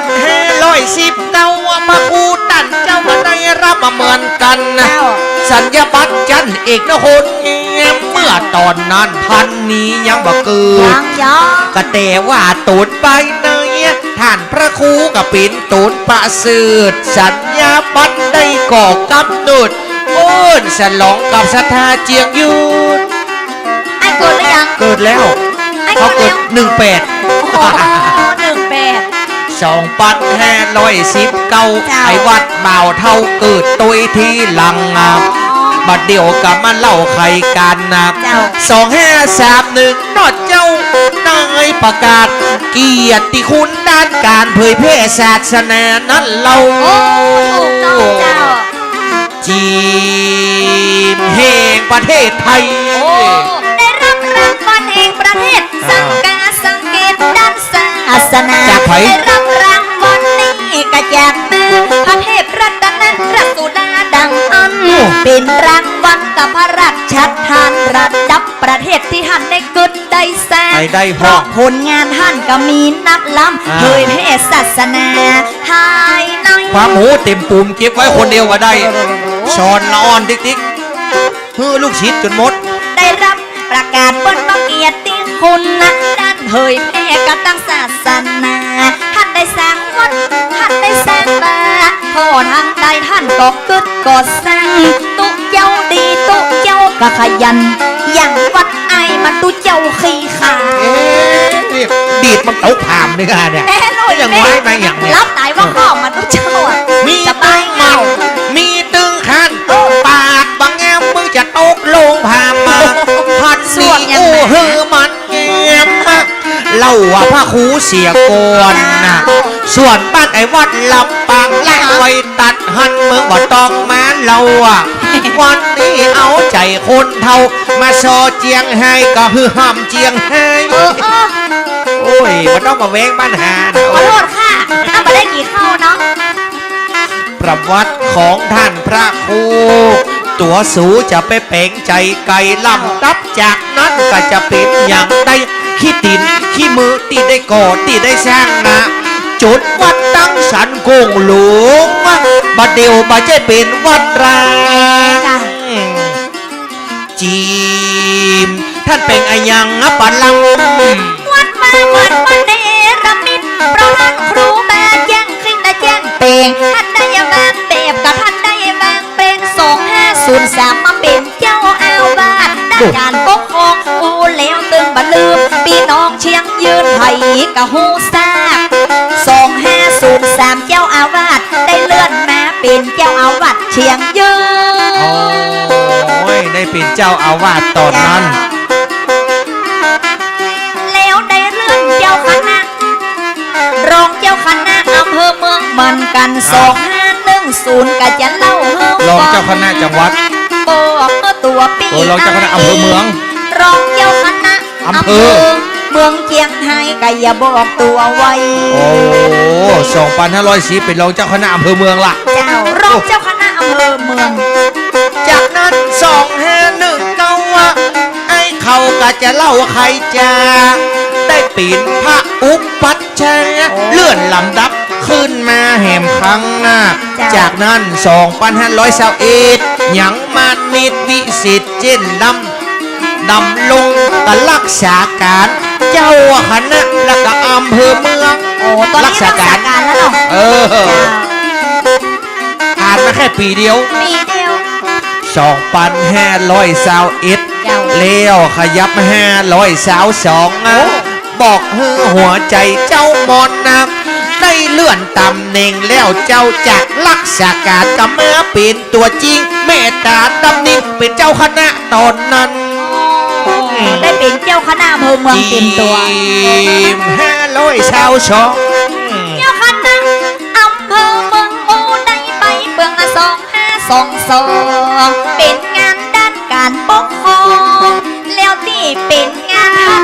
2510เต้าพระครูตันเจ้ามาได้รับมาเหมือนกันนะ เจ้า สัญญาบัตรจันเอกนโหนเงียมเมื่อตอนนั้นพันนี้ยังบ่เกิด ยัง ก็แต่ว่าตูนไปเนยท่านพระครูก็เป็นตูนประเสริฐสัญญาบัตรได้ก่อกำหนดโอ้นฉลองกับศรัทธาเจียงยืน ไอ้เกิดหรือยัง เกิดแล้ว ไอ้ เขา เกิ เกิ ด ด แล้ว 18 โอ้18 2519ไอ้วัดเบ่าวเท่าเกิดตัวที่หลังบัดเดียวกับมาเล่าใครกันนะ2531นอดเจ้านายประกาศเกียรติคุณด้านการเผยแพร่ศาสนานั้นเรา โอ้ถูกต้องเจ้า จีมแห่งประเทศไทย โอ้ได้รับรางวัลแห่งประเทศสังกาสังเกตด้านศาสนาได้รับรางวัลนี้ก็จากมือพระเทพรัตนราชสุดาดังอันเป็นรางวัลกับพระราชทานระดับประเทศที่ท่านได้กึดได้สร้าง ได้ เพ พ่อ ราะผลงานท่านก็มีนักล้ำเผยแพร่ศาสนาไทยใน ความหูเต็มปุ่มเก็บไว้คนเดียวก็ได้ช้อนละอ่อนติ๊กๆเพื่อลูกชิดจนหมด ได้รับประกาศบนเกียรติคุณนะด้านเผยแพร่กับตั้งศาสนาท่านได้สร้างวัดท่านได้สร้างบาทพอทางใดท่านก็กึดก็สร้างตุกเจ้าดีตุกเจ้าก็ขยันอย่างวัดไอมันตุเจ้าขี้ขา ดีดมันตกผ่ามนี่กันเนี่ย แน่นอน ยังไว้มาอย่างเนี้ย รับตายว่าข้อมันตุเจ้าอ่ะ มี สบายเงา มีตึงขันปากบางแง้มมึงจะตกลงผ่ามมาพันสีอู้เฮือมันแง้มเล่าว่าพระครูเสียก่อนนะส่วนบ้านไอ้วัดลำปางและไว้ตัดหันเมืองบ่ต้องมาเราวันนี้เอาใจคนเท่ามาซอเจียงไฮ้ก็คือห้ามเจียงไฮ้ โอ้ยมันต้องมาแวงบ้านหานะ ขอโทษค่ะถ้ามาได้กี่เข้าเนาะ ประวัติของท่านพระครูตัวสูจะไปเป่งใจไก่ลำดับจากนั้นก็จะเป็นอย่างใดขี้ตินขี้มือตีได้ก่อตีได้สร้างนะจุดวัดตั้งสันโกงหลวงบัดเดียวบัดจะเป็นวัดร้างจีมท่านเป็นอายังปันลัง วัดมาวัดมาเนรมิตเพราะท่านครูบาแจ้งขึ้นได้แจ้งเปงท่านได้วางแบบกับท่านได้วางเป็น2503มาเป็นเจ้าอาวาสด้านการปกครองอูแล้วตึงบันลืมพี่น้องเชียงยืนไผ่กะฮูซาก2503เจ้าอาวาสได้เลื่อนมาเป็นเจ้าอาวาสเชียงยืน โอ้ยได้เป็นเจ้าอาวาสตอนนั้น แล้วได้เลื่อนเจ้าคณะรองเจ้าคณะอำเภอเมืองมันกัน2510ก็จะเล่าเฮือ รองเจ้าคณะจังหวัด บอกเมื่อตัวปี โอ้รองเจ้าคณะอำเภอเมือง รองเจ้าคณะ อำเภอ เมืองเจียงไฮ้ก็อย่าบอกตัวไว้ โอ้2510เป็นรองเจ้าคณะอำเภอเมืองล่ะ เจ้ารองเจ้าคณะอำเภอเมือง จากนั้น2519ไอ้เขาก็จะเล่าใครจะได้ปีนพระอุปัชฌาย์เลื่อนลำดับขึ้นมาแห่มครั้งหน้าจากนั้น2521ยังมานิดวิสิทธิ์เจนดำลงกับรักษาการเจ้าคณะและก็อำเภอเมือง โอ้ตอนนี้รักษาการแล้วเนาะ เออ เจ้า ผ่านมาแค่ปีเดียว ปีเดียว 2,521 เจ้า เลี้ยวขยับ522บอกฮือหัวใจเจ้ามอนนะได้เลื่อนตำแหน่งแล้วเจ้าจากรักษาการกับเมื่อเป็นตัวจริงเมตตาดำนิ่งเป็นเจ้าคณะตอนนั้น ได้เป็นเจ้าคณะอำเภอเมืองเต็มตัว จีม522 เจ้าคณะอำเภอเมืองโอ้ได้ไปเบื้อง2522เป็นงานด้านการปกครองแล้วที่เป็นงานท่าน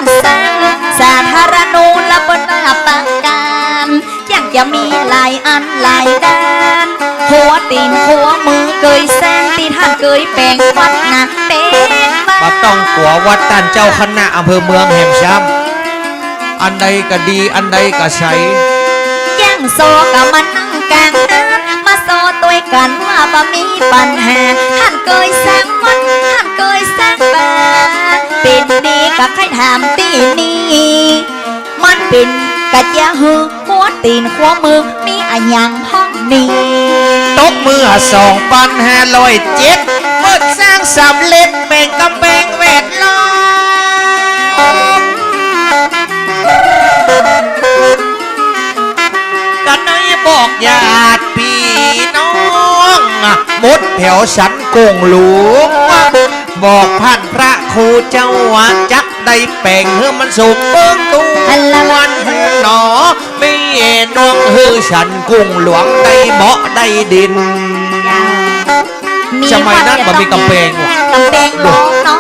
สาธารณูและบนราปางการยังจะมีหลายอันหลายด้านหัวตีนหัวมือเคยแซงที่ท่านเคยแปลงวัดนะเป็นมา บ่ต้องกลัววัดตันเจ้าคณะอำเภอเมืองแห่มช้ำอันใดก็ดีอันใดก็ใช้ ย่างโซกับมันนั่งกลางน้ำมาโซตัวกันว่าบ่มีปัญหาท่านเคยสร้างวัดท่านเคยสร้างบ้านเป็นดีกับใครถามตีนี้มันเป็นกะจะหือหัวตีนหัวมือมีอะหยังห้องนี้ ตกเมื่อ2507เปิดสร้างสำเร็จแบ่งกำแพงแวดล้อม บอกญาติพี่น้องมดแถวฉันกงหลวงบอกผ่านพระครูเจ้าว่าจักได้แป่งเฮือมันสุกเบิ้งตูวันหนอไม่น้องเฮือฉันกุ้งหลวงได้เบาะได้ดินสมัยนั้นบ่มีกำแพงว่ะ กำแพงร้องเนาะ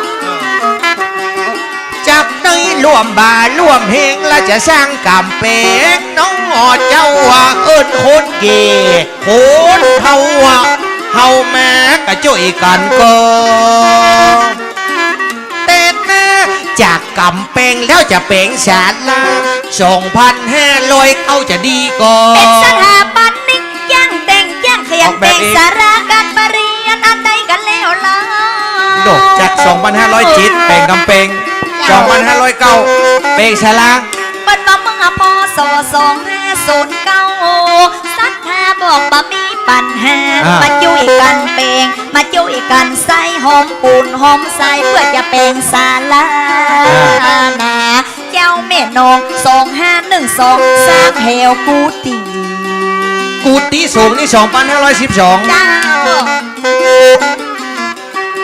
จับได้ร่วมบาร่วมเฮงและจะสร้างกำแพงน้องเจ้าว่าเอิ้นคนเก๋คนเฮาว่าเฮาแม้ก็ช่วยกันก็แต่นะจากกำแพงแล้วจะแปลงศาลา2,500เขาจะดีก่อ เป็นส น ถาบันนิกย่างแต่งย่างเขียนแต่งสาราการประเรียนอันใดกันแล้วล่ะ โดดจาก 2,500 จิตแปลงกำแพง2,509แปลงศาลา เปิดมาเมื่อพศ2509ศรัทธาบอกบ่มีปัญหามาจุยกันแปลงมาจุยกันใส่หอมปูนหอมใส่เพื่อจะแปลงศาลานาเจ้าแม่นอง2512สร้างแหวกูตี กูตีสูงนี่2,512 เจ้า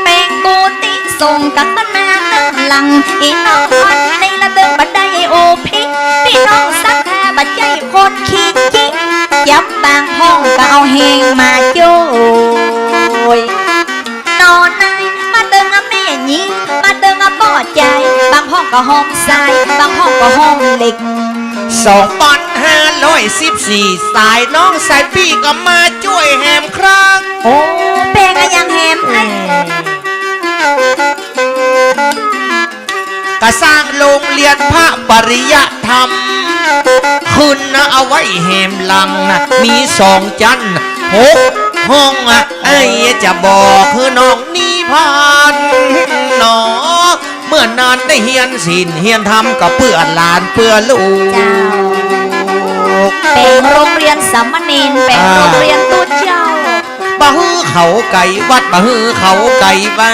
แปลงกูตีส่งกันมาหนึ่งหลังอีน้องคนในละเดินบันไดโอพิกพี่น้องสักแค่บัดใจคนขี้จิกยับบางห้องก็เอาเฮงมาโจ้ยนอนในมาเติมแม่หญิงมาเติมบ่อใจบางห้องก็ห้องทรายบางห้องก็ห้องเหล็ก 2,514สายน้องสายพี่ก็มาช่วยแหมครั้ง โอ้แปลงอะยังแฮมไอ้ ก็สร้างโรงเรียนพระปริยธรรมขึ้นนะเอาไว้แหมหลังนะมี2 ชั้น6 ห้องไอ้จะบอกคือน้องนิพานหนอเมื่อนานได้เฮียนศีลเฮียนธรรมกับเพื่อหลานเพื่อลูก เจ้าเป็นโรงเรียนสามเณรเป็นโรงเรียนตัวเจ้า บ่ฮือเขาไก่วัดบ่ฮือเขาไก่บ้า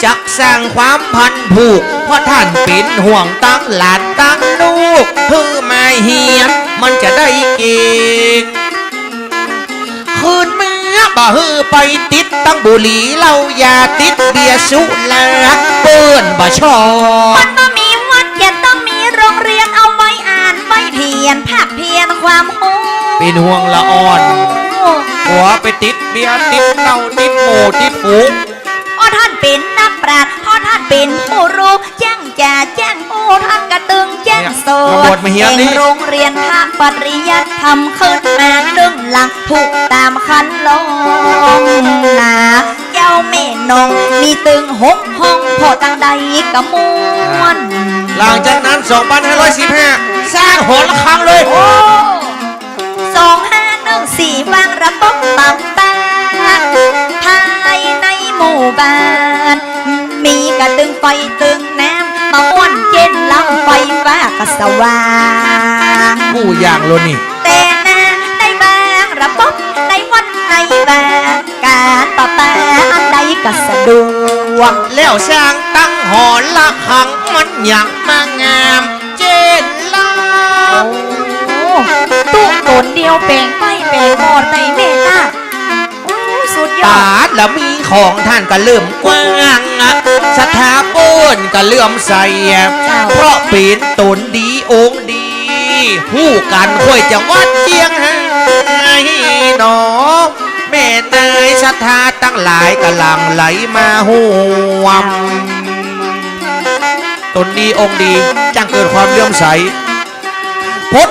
จักสร้างความพันผูกเพราะท่านเป็นห่วงตั้งหลานตั้งลูกฮือมาเฮียนมันจะได้เก่งคืนเมื่อบ่ฮือไปติดตั้งบุหรี่เหล้ายาติดเบียร์สุราเปิ้นบ่ชอบ มันต้องมีวัดจะต้องมีโรงเรียนเอาไว้อ่านไว้เพียนภาคเพียนความโห เป็นห่วงละอ่อนหัวไปติดเบียร์ติดเหล้าติดหมูติดฝูง พ่อท่านเป็นนักปราชญ์พ่อท่านเป็นผู้รู้แจ้งจ่าแจ้งผู้ท่านกระตึงแจ้งโซ เนี่ยมาบวชมาเฮียนนี่ โรงเรียนภาคปริยัติทำขึ้นมาดึงหลังถูกตามคันลงนาเจ้าแม่นองมีตึง6 ห้องพอตั้งใดกระมวล หลังจากนั้น 2,515 สร้างหอระฆังเลย โอ้2514วางระบบปั๊มตาภายในหมู่บ้านมีกระตึงไฟตึงน้ำมาอ้วนเย็นลำไฟฟ้ากระสว่าง ผู้อย่างโลนี่ แต่นาในบางระบบในวัดในบางการประปาอันใดก็สะดวก แล้วสร้างตั้งหอระฆังมันอย่างมางามเจนลา ตู้ตนเดียวเป่งไฟเป่งหมดในเมตตาสุดยอ ตา ด ดแล้วมีของท่านก็เริ่มกว้างสถาปนก็เลื่อมใสเพราะเป็นตนดีองค์ดีผู้กันค่อยจะวัดเจียงให้หนอแม่เตยศรัทธาตั้งหลายกำลังไหลมาห่วมตนดีองค์ดีจังเกิดความเลื่อมใสพด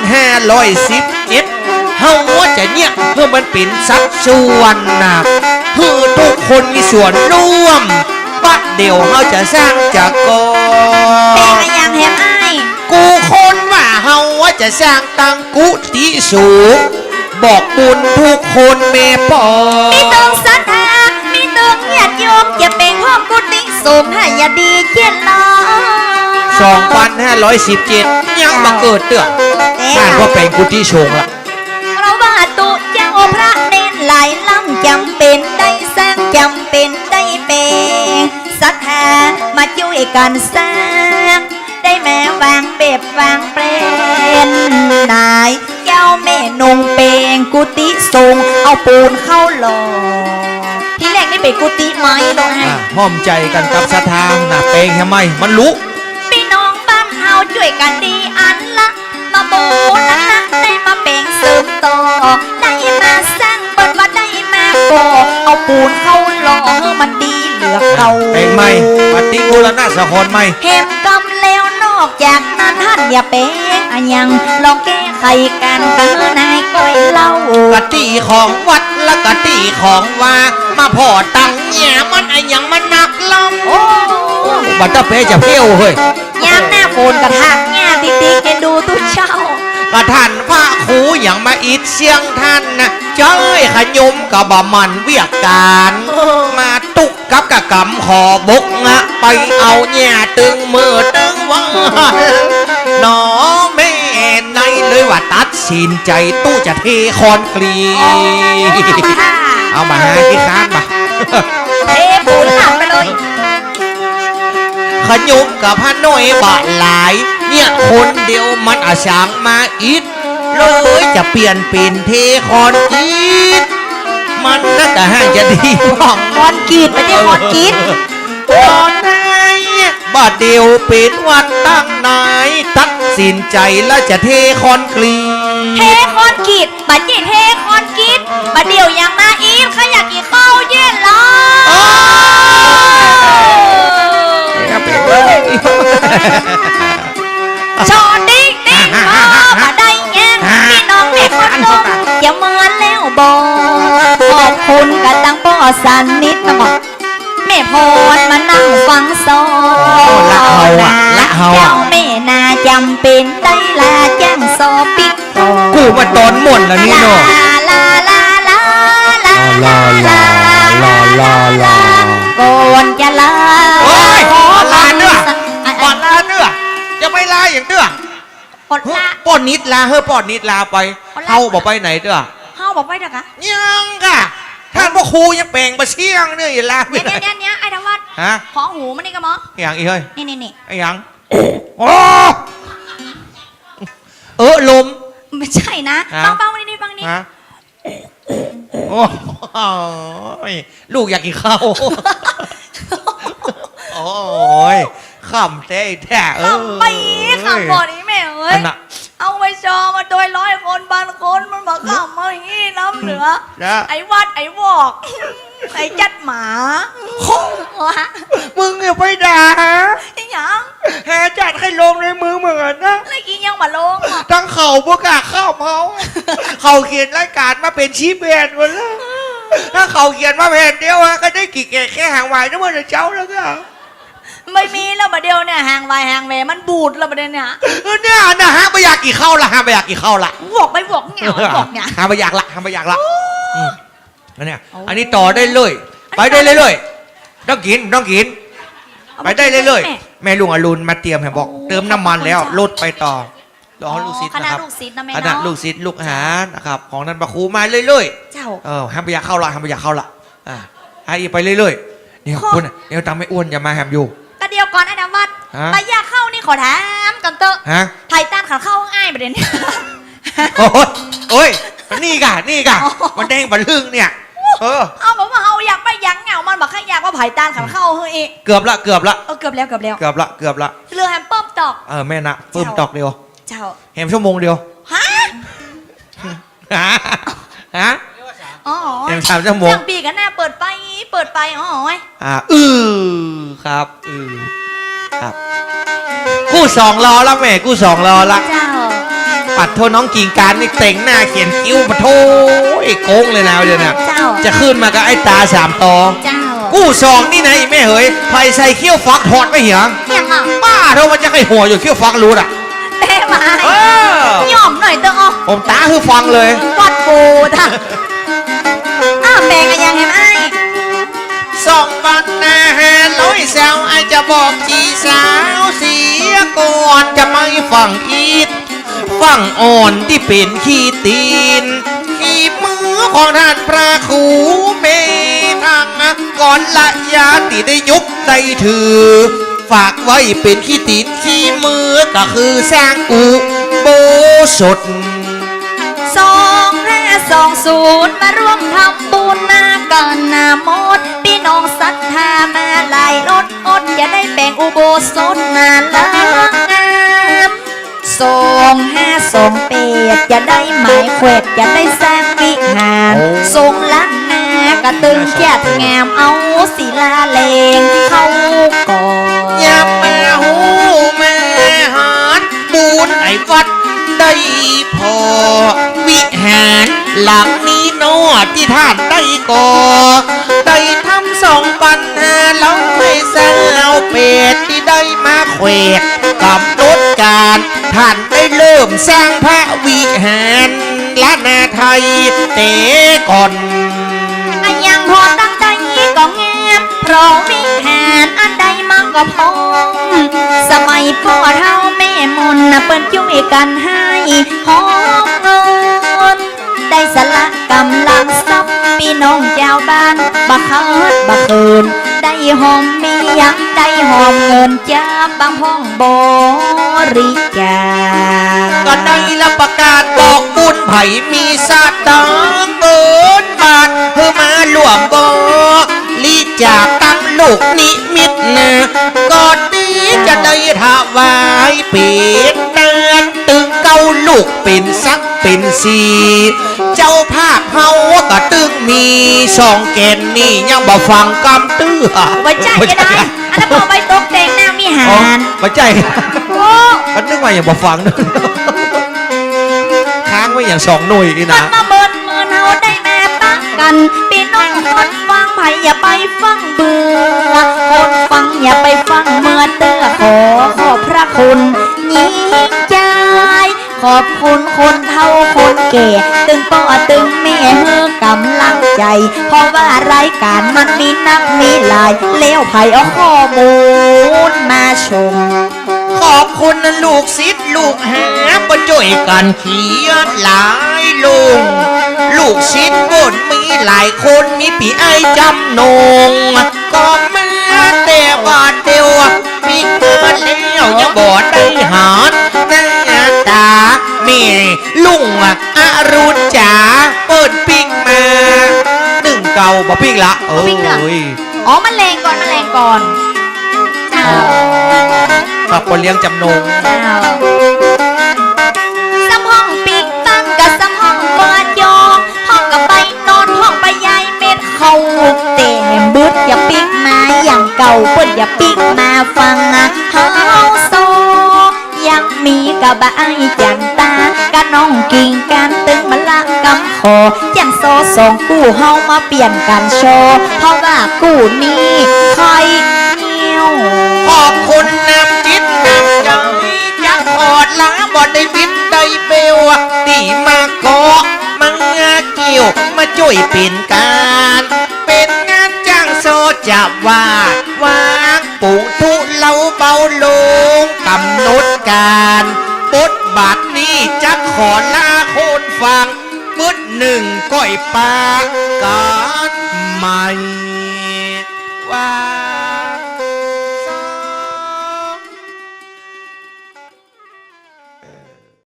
2,517เฮาว่าจะเนี่ยเพื่อมันเป็นสัดส่วนนะเพื่อทุกคนมีส่วนร่วมบัดเดี๋ยวเฮาจะสร้างจากกอ เป่งอะยังแฮมไอ้ กูคนว่าเฮาว่าจะสร้างตังกุฏิสูงบอกบุญทุกคนเมปอ มีตึงศรัทธามีตึงญาติโยมอย่าเป่งห้องกุฏิสูงให้อย่าดีเย็นลอ 2,517ยังมาเกิดเตื้อสร้างก็เป็นกุฏิชงละ เพราะว่าตุเจ้าพระเนนหลายล้ำจำเป็นได้สร้างจำเป็นได้เป่งศรัทธามาช่วยกันสร้างได้แม้วางเบบวางเปรนนาย แก้วแม่นงเปงกุฏิสูงเอาปูนเข้าหล่อที่แรกนี่เป็นกุฏิไม้เนาะไอ้ ห้อมใจกันกับสถานหน้าเปงทำไมมันรู้ พี่น้องบ้านเฮาช่วยกันดีอันละมาโบนะได้มาเปงเสริมต่อได้มาสร้างเปิ้นว่าได้มาก่อเอาปูนเข้าหล่อให้มันดีเหลือเก่า เปงไหมปฏิบูรณะสะครไหม เห็มกำแล้วนอกจากนั้นท่านอย่าเป๊กอะยังลองแก้ไขกันกันนายก้อยเล่าก ะติของวัดและกะติของว่ามาพอตังเนี่ยมันไอยังมันหนักลำ โอ้ บัตเตอร์เป้จะเพี้ยวเฮ้ย ยามหน้าฝนกระทากหญ้าติ๊กๆเอ็นดูทุกเช้าก ระท่านพระครูอย่างมาอิดเสียงท่านนะจ้อยขยมกับบะมันเวียกการมาตุกกับกะกำขอบกงะไปเอาแย่ตึงมือตึงวังน้องแม่ในเลยว่าตัดสินใจตู้จะเทคอนกรีตเอามาหาที่ค้านมา เทปูนหลับไปเลย ขยุมกับพระน้อยบาทหลาย เนี่ยคนเดียวมันอาสางมาอิดเลยจะเปลี่ยนเป็นเทคอนกรีตมันน่าจะให้จะดีบ้าง คอนกรีตไม่ใช่คอนกรีต ตอนไหนบาดเดียวเป็นวันตั้งไหนตัดสินใจแล้วจะเทคอนกรีต เทคอนกรีตบัดยี่เทคอนกรีตบัดเดี๋ยวยังมาอีกข้าอยากกินข้าวเย็นล้อชอดิ้งดิ้งมาได้แง่พี่น้องแม่คนนมอย่าเมินแล้วบอกขอบคุณกันตั้งพ่อสันนิดนะบอกแม่พรมานั่งฟังสอนเจ้าแม่นาจำเป็นได้ลาแจ้งสอปิก กูมาตอนหมดแล้วนี่เนาะ ลาลาลาลาลาลาลาก่อนจะลา โอ้ยลาเนื้อก่อนลาเนื้อจะไม่ลาอย่างเตื้อ ปดละ ป้อนนิดลาเฮ้ยป้อนนิดลาไปเฮาบอกไปไหนเตื้อ เฮาบอกไปเถอะกะ ยังกะท่านพ่อครูยังเป่งมาเชี่ยงเนี่ยอย่าลาไป เนี่ยไอ้ธวัฒน์ ฮะ ขอหูมันนี่กะหมอ อย่างอีเฮ้ย นี่ ไอ้ยังโอ้ลม ไม่ใช่นะฟังนี่ฟังนี่ ฮะโอ้ยลูกอยากกินข้าวโอ้ยขำแท้แท้ขำไปขำบ่อนี้แม่เอ้ยเอาไปชอมาโดย100 คนพันคนมันมาขำมาอย่างนี้น้ำเหนือไอ้วัดไอ้วอกไอ้จัดหมาว้า มึงอย่าไปด่า ไอ้หยัง แหจัดให้ลงในมือเหมือนนะ แล้วกินยังมาลง ทั้งเขาพวกกะเข้าเขาเขาเขียนรายการมาเป็นชีพแบนหมดแล้วถ้าเขาเขียนมาแผ่นเดียวก็ได้กี่แค่ห่างไหวนึกว่าจะเจ้าแล้วก็ ไม่มีแล้วมาเดียวเนี่ยห่างไวห่างเวมันบูดแล้วประเด็นเนี่ย เนี่ยนะฮะไม่อยากกี่เข้าละฮะไม่อยากกี่เข้าละ บอกไปบอกเหงาบอกเนี่ย ฮะไม่อยากละฮะไม่อยากละเนี่ยอันนี้ต่อได้เลยไปได้เลยต้องกินไปได้เลยแม่ลุงอรุณมาเตรียมให้บอกเติมน้ำมันแล้วลดไปต่อรอลูกศิษย์ คณะ นะครับ ลูกศิษย์นะแม่ คณะ เนาะ ลูกศิษย์ลูกหานะครับของนันประครูมาเรื่อย เจ้า ๆห้ามไปอยากเข้าละห้ามไปอยากเข้าละอีไปเรื่อยๆเนี่ยคุณเดี๋ยวตามไม่อ้วนอย่ามาแฮมอยู่ ก็เดียวก่อนไอ้ดำวัดไปยาเข้านี่ขอถามกันเตอะ ฮะ ไทตันขันเข้าง่ายประเด็นเนี่ย โอ้ยนี่กะมันแดงบันลึงเนี่ยเอาบอกว่าเอาอยากไปยังเหงามันบอกแค่อยากว่าไผ่ตานขันเข้าเฮ้ย เกือบละ เกือบแล้ว เกือบละ เรือแฮมเปิมตอก แม่นะเพิ่มตอกเดียว เจ้า แฮมชั่วโมงเดียว ฮะ ฮะ อ๋อ แฮม3 ชั่วโมง อย่างปีกันหน้าเปิดไปอ๋อครับครับกู้2 ล้อละแม่กู้2 ล้อละ เจ้า ปัดโทน้องกิ่งการนี่เต่งหน้าเขียนคิ้วปะโถโค้งเลยนะเดี๋ยวนี้ เจ้า จะขึ้นมากับไอ้ตา3 ตอ เจ้า กู้2นี่ไหนแม่เฮ้ยไฟใส่เขี้ยวฟักถอดไม่เหี้ย ยังอ่ะ ป้าเท่ามันจะให้หัวอยู่เขี้ยวฟักรู้อ่ะ เต้มาย่อมหน่อยเตอะอ๋อ ผมตาคือฟังเลย วัดปูท่ะแบ่งกันยังไงไอ้ 2 วันนะฮะ100 แซวไอจะบอกจีสาวเสียก่อนจะไม่ฟังอีดฟังอ่อนที่เป็นขี้ตีนขี้มือของท่านพระครูเมทางก่อนละยาติได้ยุบได้ถือฝากไว้เป็นขี้ตีนขี้มือก็คือสร้างอุโบสถ 2520มาร่วมทำบุญมากันนามดพี่น้องศรัทธามาหลายรถอดอย่าได้แบ่งอุโบสถนาละงาม2528จะได้หมายแขวดจะได้สร้างวิหารทรงล้านนากระตึงแจัดงามเอาศิลาเลงเข้าก่อน อย่ามาหูมาหารบุญไอ้วัดได้พอวิหารหลังนี้โนดที่ท่านได้ก่อได้ทำ2,500แล้วไม่สาวเป็ดที่ได้มาแขวกกำหนดการท่านได้เริ่มสร้างพระวิหารล้านนาไทยเตะก่อน อันยังพอตั้งใจก็งามเพราะวิหารอันใดมันก็พองสมัยพ่อเท่าแม่มนน่ะเปิ้นช่วยกันให้หอมเงินได้สละกำลังทรัพย์พี่น้องเจ้าบ้านบักเคิดบักเคินได้หอมมียังได้หอมเงินจากบางห้องบริจาค ก็ได้รับประกาศบอกบุญไผ่มีสาตังเบินบาทเพื่อมาหลวมบ่ลีจากตั้งลูกนิมิตนะก่อนนี้จะได้ถวายเป็นเดือนตึงเก้าลูกเป็นสักเป็นสีเจ้าภาพเฮาก็ตึงมีช่องแกนนี่ยังบ่ฟังกำตื้อ ไว้ใจจะได้อันนั้นพอไปตกแต่งหน้าวิหาร บ่ใจ โอ้ มันนึกว่าอย่างบ่ฟังนะค้างไว้อย่าง2 หน่วยอี มัน นะ มาเบิดมือเฮาได้แม่ตั้งกันพี่น้องคนฟังไผ่อย่าไปฟังเบื่อคนฟังอย่าไปฟังเมื่อเตื้อขอบพระคุณยิ่งใจขอบคุณคนเฒ่าคนแก่ตึงพ่อตึงแม่เฮือกำลังใจ เพราะว่ารายการมันมีนักมีหลายเลี้ยวไผ่เอาข้อมูลมาชม ขอบคุณนะลูกศิษย์ลูกหาประจ่วยกันเขียนหลายลงลูกศิษย์บนมีหลายคนมีปีไอจำนงก็มาแต่ว่าเดียวมีมาแล้วยังบอดได้หาหน้าตาแม่ลุงอรุณจ๋าเปิดปิ้งมา1 เก่าบ่ปิ้งละโอ้ ปิ้งเหรอ ย อ๋อมันแรงก่อนมันแรงก่อนเจ้า ฝากคนเลี้ยงจำนง เจ้าสำห้องปีกตั้งกับสำห้องเปิดยองห้องกับไปนอนห้องไปยายเม็ดเขาเต็มบึดอย่าปีกมาอย่างเก่าเปิ้นอย่าปีกมาฟังเฮาโซยังมีกะบะไอจันตากะน้องกิ่งการตึงมาละกำคอจังโซ2 กู้เฮามาเปลี่ยนกันโชว์เพราะว่ากู้นี้ใครเงี้ยว ขอบคุณน้ำจิตน้ำใจจากขอดล้าบอดได้บิดได้เบลตีมาเกาะมังเกี่ยวมาช่วยเป็นการเป็นงานจ้างโซจะว่าวางปูทุเลาเบาลงกำหนดการบทบาทนี้จะขอลาคนฟังมืด1 ก้อยปากการใหม่